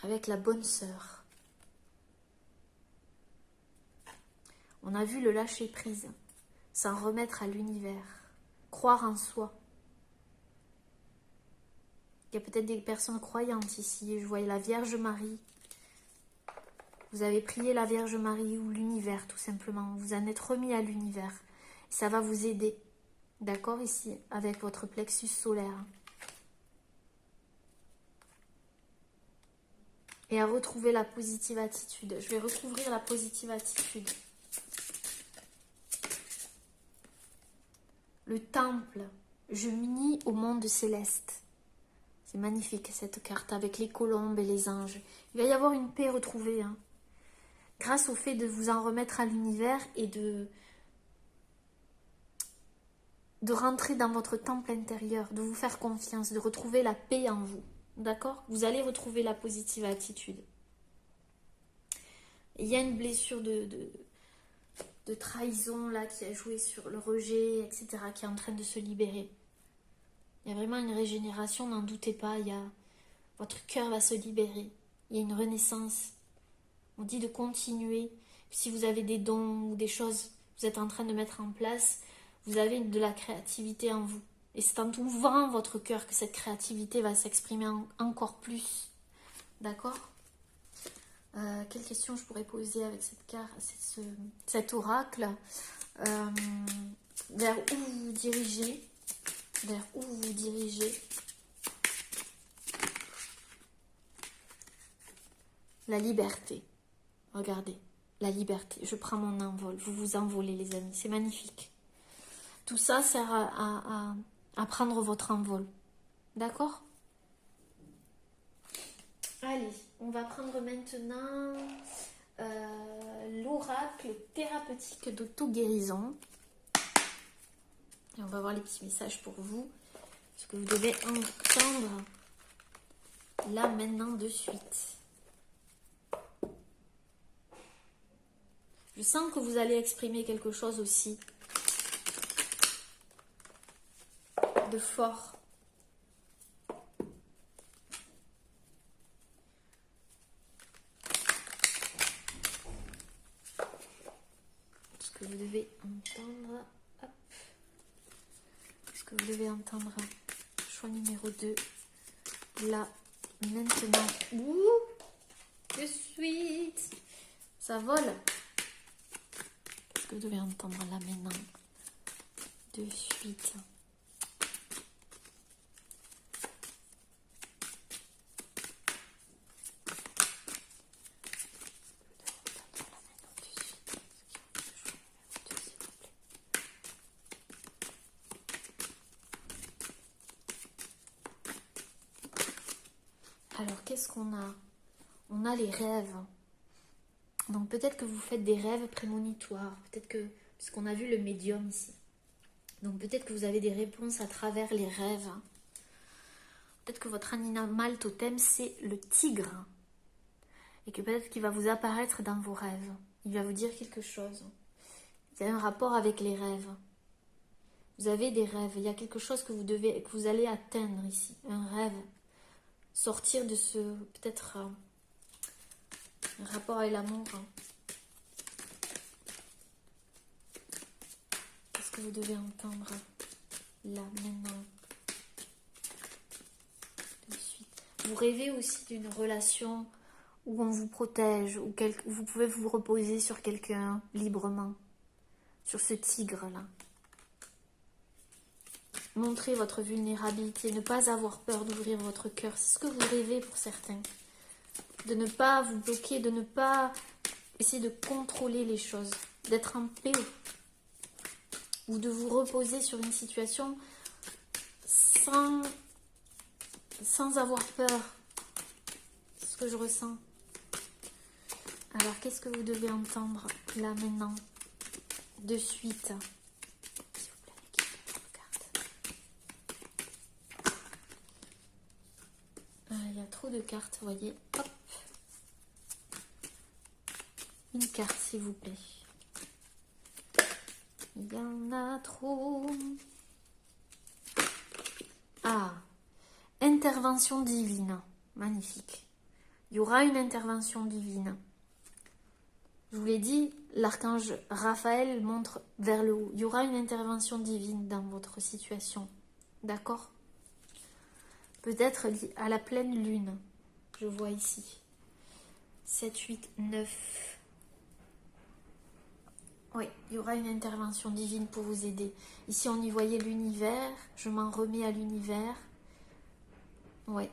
Speaker 1: Avec la bonne sœur. On a vu le lâcher prise. S'en remettre à l'univers. Croire en soi. Il y a peut-être des personnes croyantes ici. Je voyais la Vierge Marie. Vous avez prié la Vierge Marie ou l'univers tout simplement. Vous en êtes remis à l'univers. Ça va vous aider. D'accord ici, avec votre plexus solaire. Et à retrouver la positive attitude. Je vais recouvrir la positive attitude. Le temple. Je m'unis au monde céleste. C'est magnifique cette carte avec les colombes et les anges. Il va y avoir une paix retrouvée. Grâce au fait de vous en remettre à l'univers et de rentrer dans votre temple intérieur, de vous faire confiance, de retrouver la paix en vous. D'accord? Vous allez retrouver la positive attitude. Il y a une blessure de trahison là qui a joué sur le rejet, etc., qui est en train de se libérer. Il y a vraiment une régénération, n'en doutez pas. Votre cœur va se libérer. Il y a une renaissance. On dit de continuer. Si vous avez des dons ou des choses que vous êtes en train de mettre en place, vous avez de la créativité en vous. Et c'est en ouvrant votre cœur que cette créativité va s'exprimer encore plus. D'accord? Quelle question je pourrais poser avec cette carte, cet oracle? Vers où vous vous dirigez? Vers où vous vous dirigez? La liberté. Regardez, la liberté. Je prends mon envol. Vous vous envolez, les amis. C'est magnifique. Tout ça sert à prendre votre envol. D'accord? Allez, on va prendre maintenant l'oracle thérapeutique d'auto-guérison. Et on va voir les petits messages pour vous. Ce que vous devez entendre là, maintenant, de suite. Je sens que vous allez exprimer quelque chose aussi de fort. Ce que vous devez entendre. Hop. Ce que vous devez entendre. Choix numéro 2. Là, maintenant. Ouh, de suite. Ça vole. Ce que vous devez entendre là maintenant. De suite. Alors, qu'est-ce qu'on a? On a les rêves. Donc, peut-être que vous faites des rêves prémonitoires. Peut-être que, puisqu'on a vu le médium ici. Donc, peut-être que vous avez des réponses à travers les rêves. Peut-être que votre animal totem, c'est le tigre. Et que peut-être qu'il va vous apparaître dans vos rêves. Il va vous dire quelque chose. Il y a un rapport avec les rêves. Vous avez des rêves. Il y a quelque chose que vous allez atteindre ici. Un rêve. Sortir de ce, peut-être, un rapport avec l'amour. Qu'est-ce que vous devez entendre là, maintenant? De suite. Vous rêvez aussi d'une relation où on vous protège, où vous pouvez vous reposer sur quelqu'un librement. Sur ce tigre-là. Montrez votre vulnérabilité, ne pas avoir peur d'ouvrir votre cœur. C'est ce que vous rêvez pour certains. De ne pas vous bloquer, de ne pas essayer de contrôler les choses, d'être en paix. Ou de vous reposer sur une situation sans avoir peur. C'est ce que je ressens. Alors, qu'est-ce que vous devez entendre là maintenant, de suite? Il y a trop de cartes, vous voyez. Hop. Une carte, s'il vous plaît. Il y en a trop. Ah, intervention divine. Magnifique. Il y aura une intervention divine. Je vous l'ai dit, l'archange Raphaël montre vers le haut. Il y aura une intervention divine dans votre situation. D'accord? Peut-être à la pleine lune. Je vois ici. 7, 8, 9. Oui, il y aura une intervention divine pour vous aider. Ici, on y voyait l'univers. Je m'en remets à l'univers. Oui.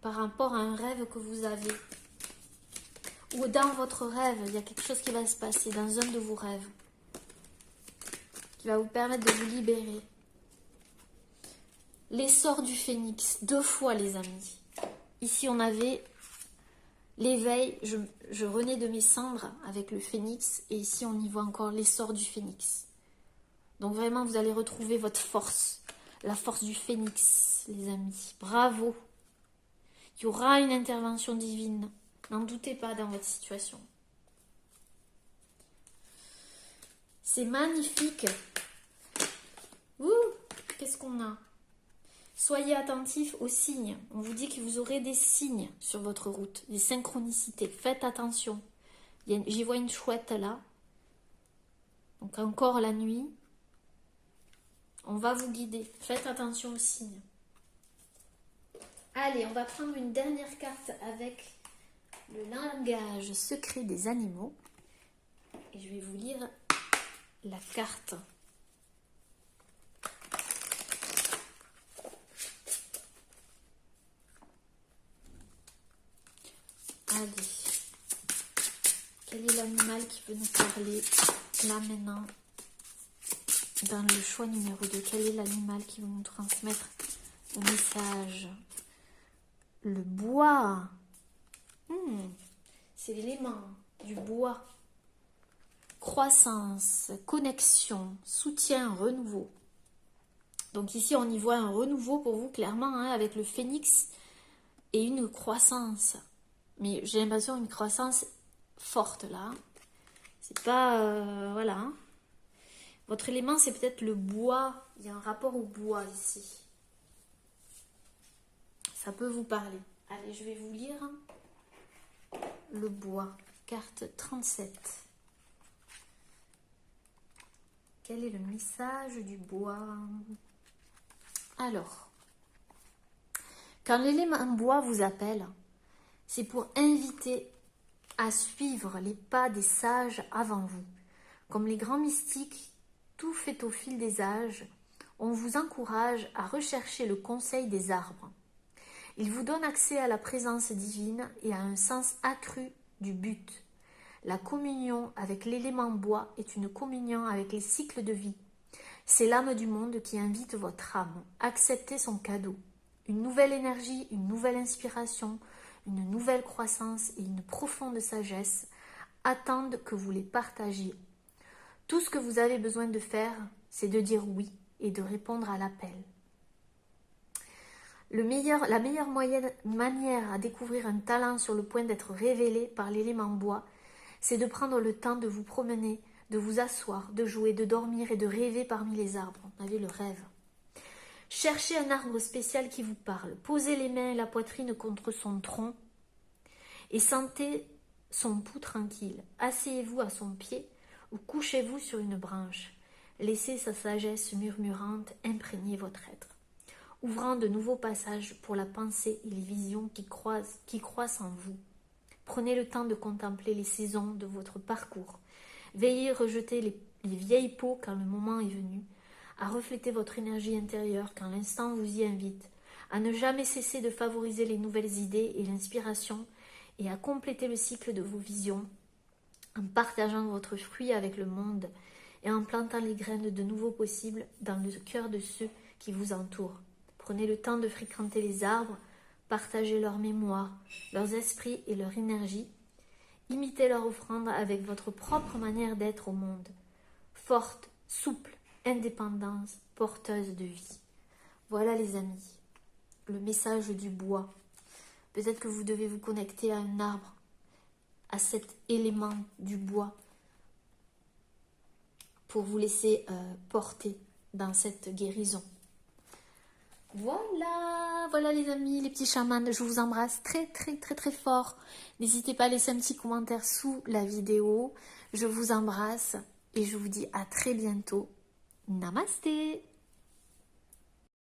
Speaker 1: Par rapport à un rêve que vous avez. Ou dans votre rêve, il y a quelque chose qui va se passer dans un de vos rêves. Qui va vous permettre de vous libérer. L'essor du phénix. 2 fois, les amis. Ici, on avait l'éveil. Je renais de mes cendres avec le phénix. Et ici, on y voit encore l'essor du phénix. Donc vraiment, vous allez retrouver votre force. La force du phénix, les amis. Bravo. Il y aura une intervention divine. N'en doutez pas dans votre situation. C'est magnifique. Ouh, qu'est-ce qu'on a? Soyez attentifs aux signes. On vous dit que vous aurez des signes sur votre route, des synchronicités. Faites attention. J'y vois une chouette là. Donc encore la nuit. On va vous guider. Faites attention aux signes. Allez, on va prendre une dernière carte avec le langage secret des animaux. Et je vais vous lire la carte. Allez. Quel est l'animal qui peut nous parler là maintenant dans le choix numéro 2? Quel est l'animal qui veut nous transmettre le message? Le bois. C'est l'élément du bois. Croissance, connexion, soutien, renouveau. Donc ici, on y voit un renouveau pour vous, clairement, hein, avec le phénix et une croissance. Mais j'ai l'impression une croissance forte, là. C'est pas... voilà. Hein. Votre élément, c'est peut-être le bois. Il y a un rapport au bois, ici. Ça peut vous parler. Allez, je vais vous lire le bois. Carte 37. Quel est le message du bois? Alors, quand l'élément bois vous appelle, c'est pour inviter à suivre les pas des sages avant vous. Comme les grands mystiques, tout fait au fil des âges, on vous encourage à rechercher le conseil des arbres. Il vous donne accès à la présence divine et à un sens accru du but. La communion avec l'élément bois est une communion avec les cycles de vie. C'est l'âme du monde qui invite votre âme. Acceptez son cadeau. Une nouvelle énergie, une nouvelle inspiration, une nouvelle croissance et une profonde sagesse attendent que vous les partagiez. Tout ce que vous avez besoin de faire, c'est de dire oui et de répondre à l'appel. La meilleure manière à découvrir un talent sur le point d'être révélé par l'élément bois, c'est de prendre le temps de vous promener, de vous asseoir, de jouer, de dormir et de rêver parmi les arbres. On avait le rêve. Cherchez un arbre spécial qui vous parle. Posez les mains et la poitrine contre son tronc et sentez son pouls tranquille. Asseyez-vous à son pied ou couchez-vous sur une branche. Laissez sa sagesse murmurante imprégner votre être, ouvrant de nouveaux passages pour la pensée et les visions qui croissent en vous. Prenez le temps de contempler les saisons de votre parcours. Veillez à rejeter les vieilles peaux quand le moment est venu, à refléter votre énergie intérieure quand l'instant vous y invite, à ne jamais cesser de favoriser les nouvelles idées et l'inspiration et à compléter le cycle de vos visions en partageant votre fruit avec le monde et en plantant les graines de nouveaux possibles dans le cœur de ceux qui vous entourent. Prenez le temps de fréquenter les arbres, partagez leur mémoire, leurs esprits et leur énergie. Imitez leur offrande avec votre propre manière d'être au monde. Forte, souple, indépendance, porteuse de vie. Voilà les amis, le message du bois. Peut-être que vous devez vous connecter à un arbre, à cet élément du bois, pour vous laisser porter dans cette guérison. Voilà les amis, les petits chamans, je vous embrasse très très très très fort. N'hésitez pas à laisser un petit commentaire sous la vidéo. Je vous embrasse et je vous dis à très bientôt. Namasté.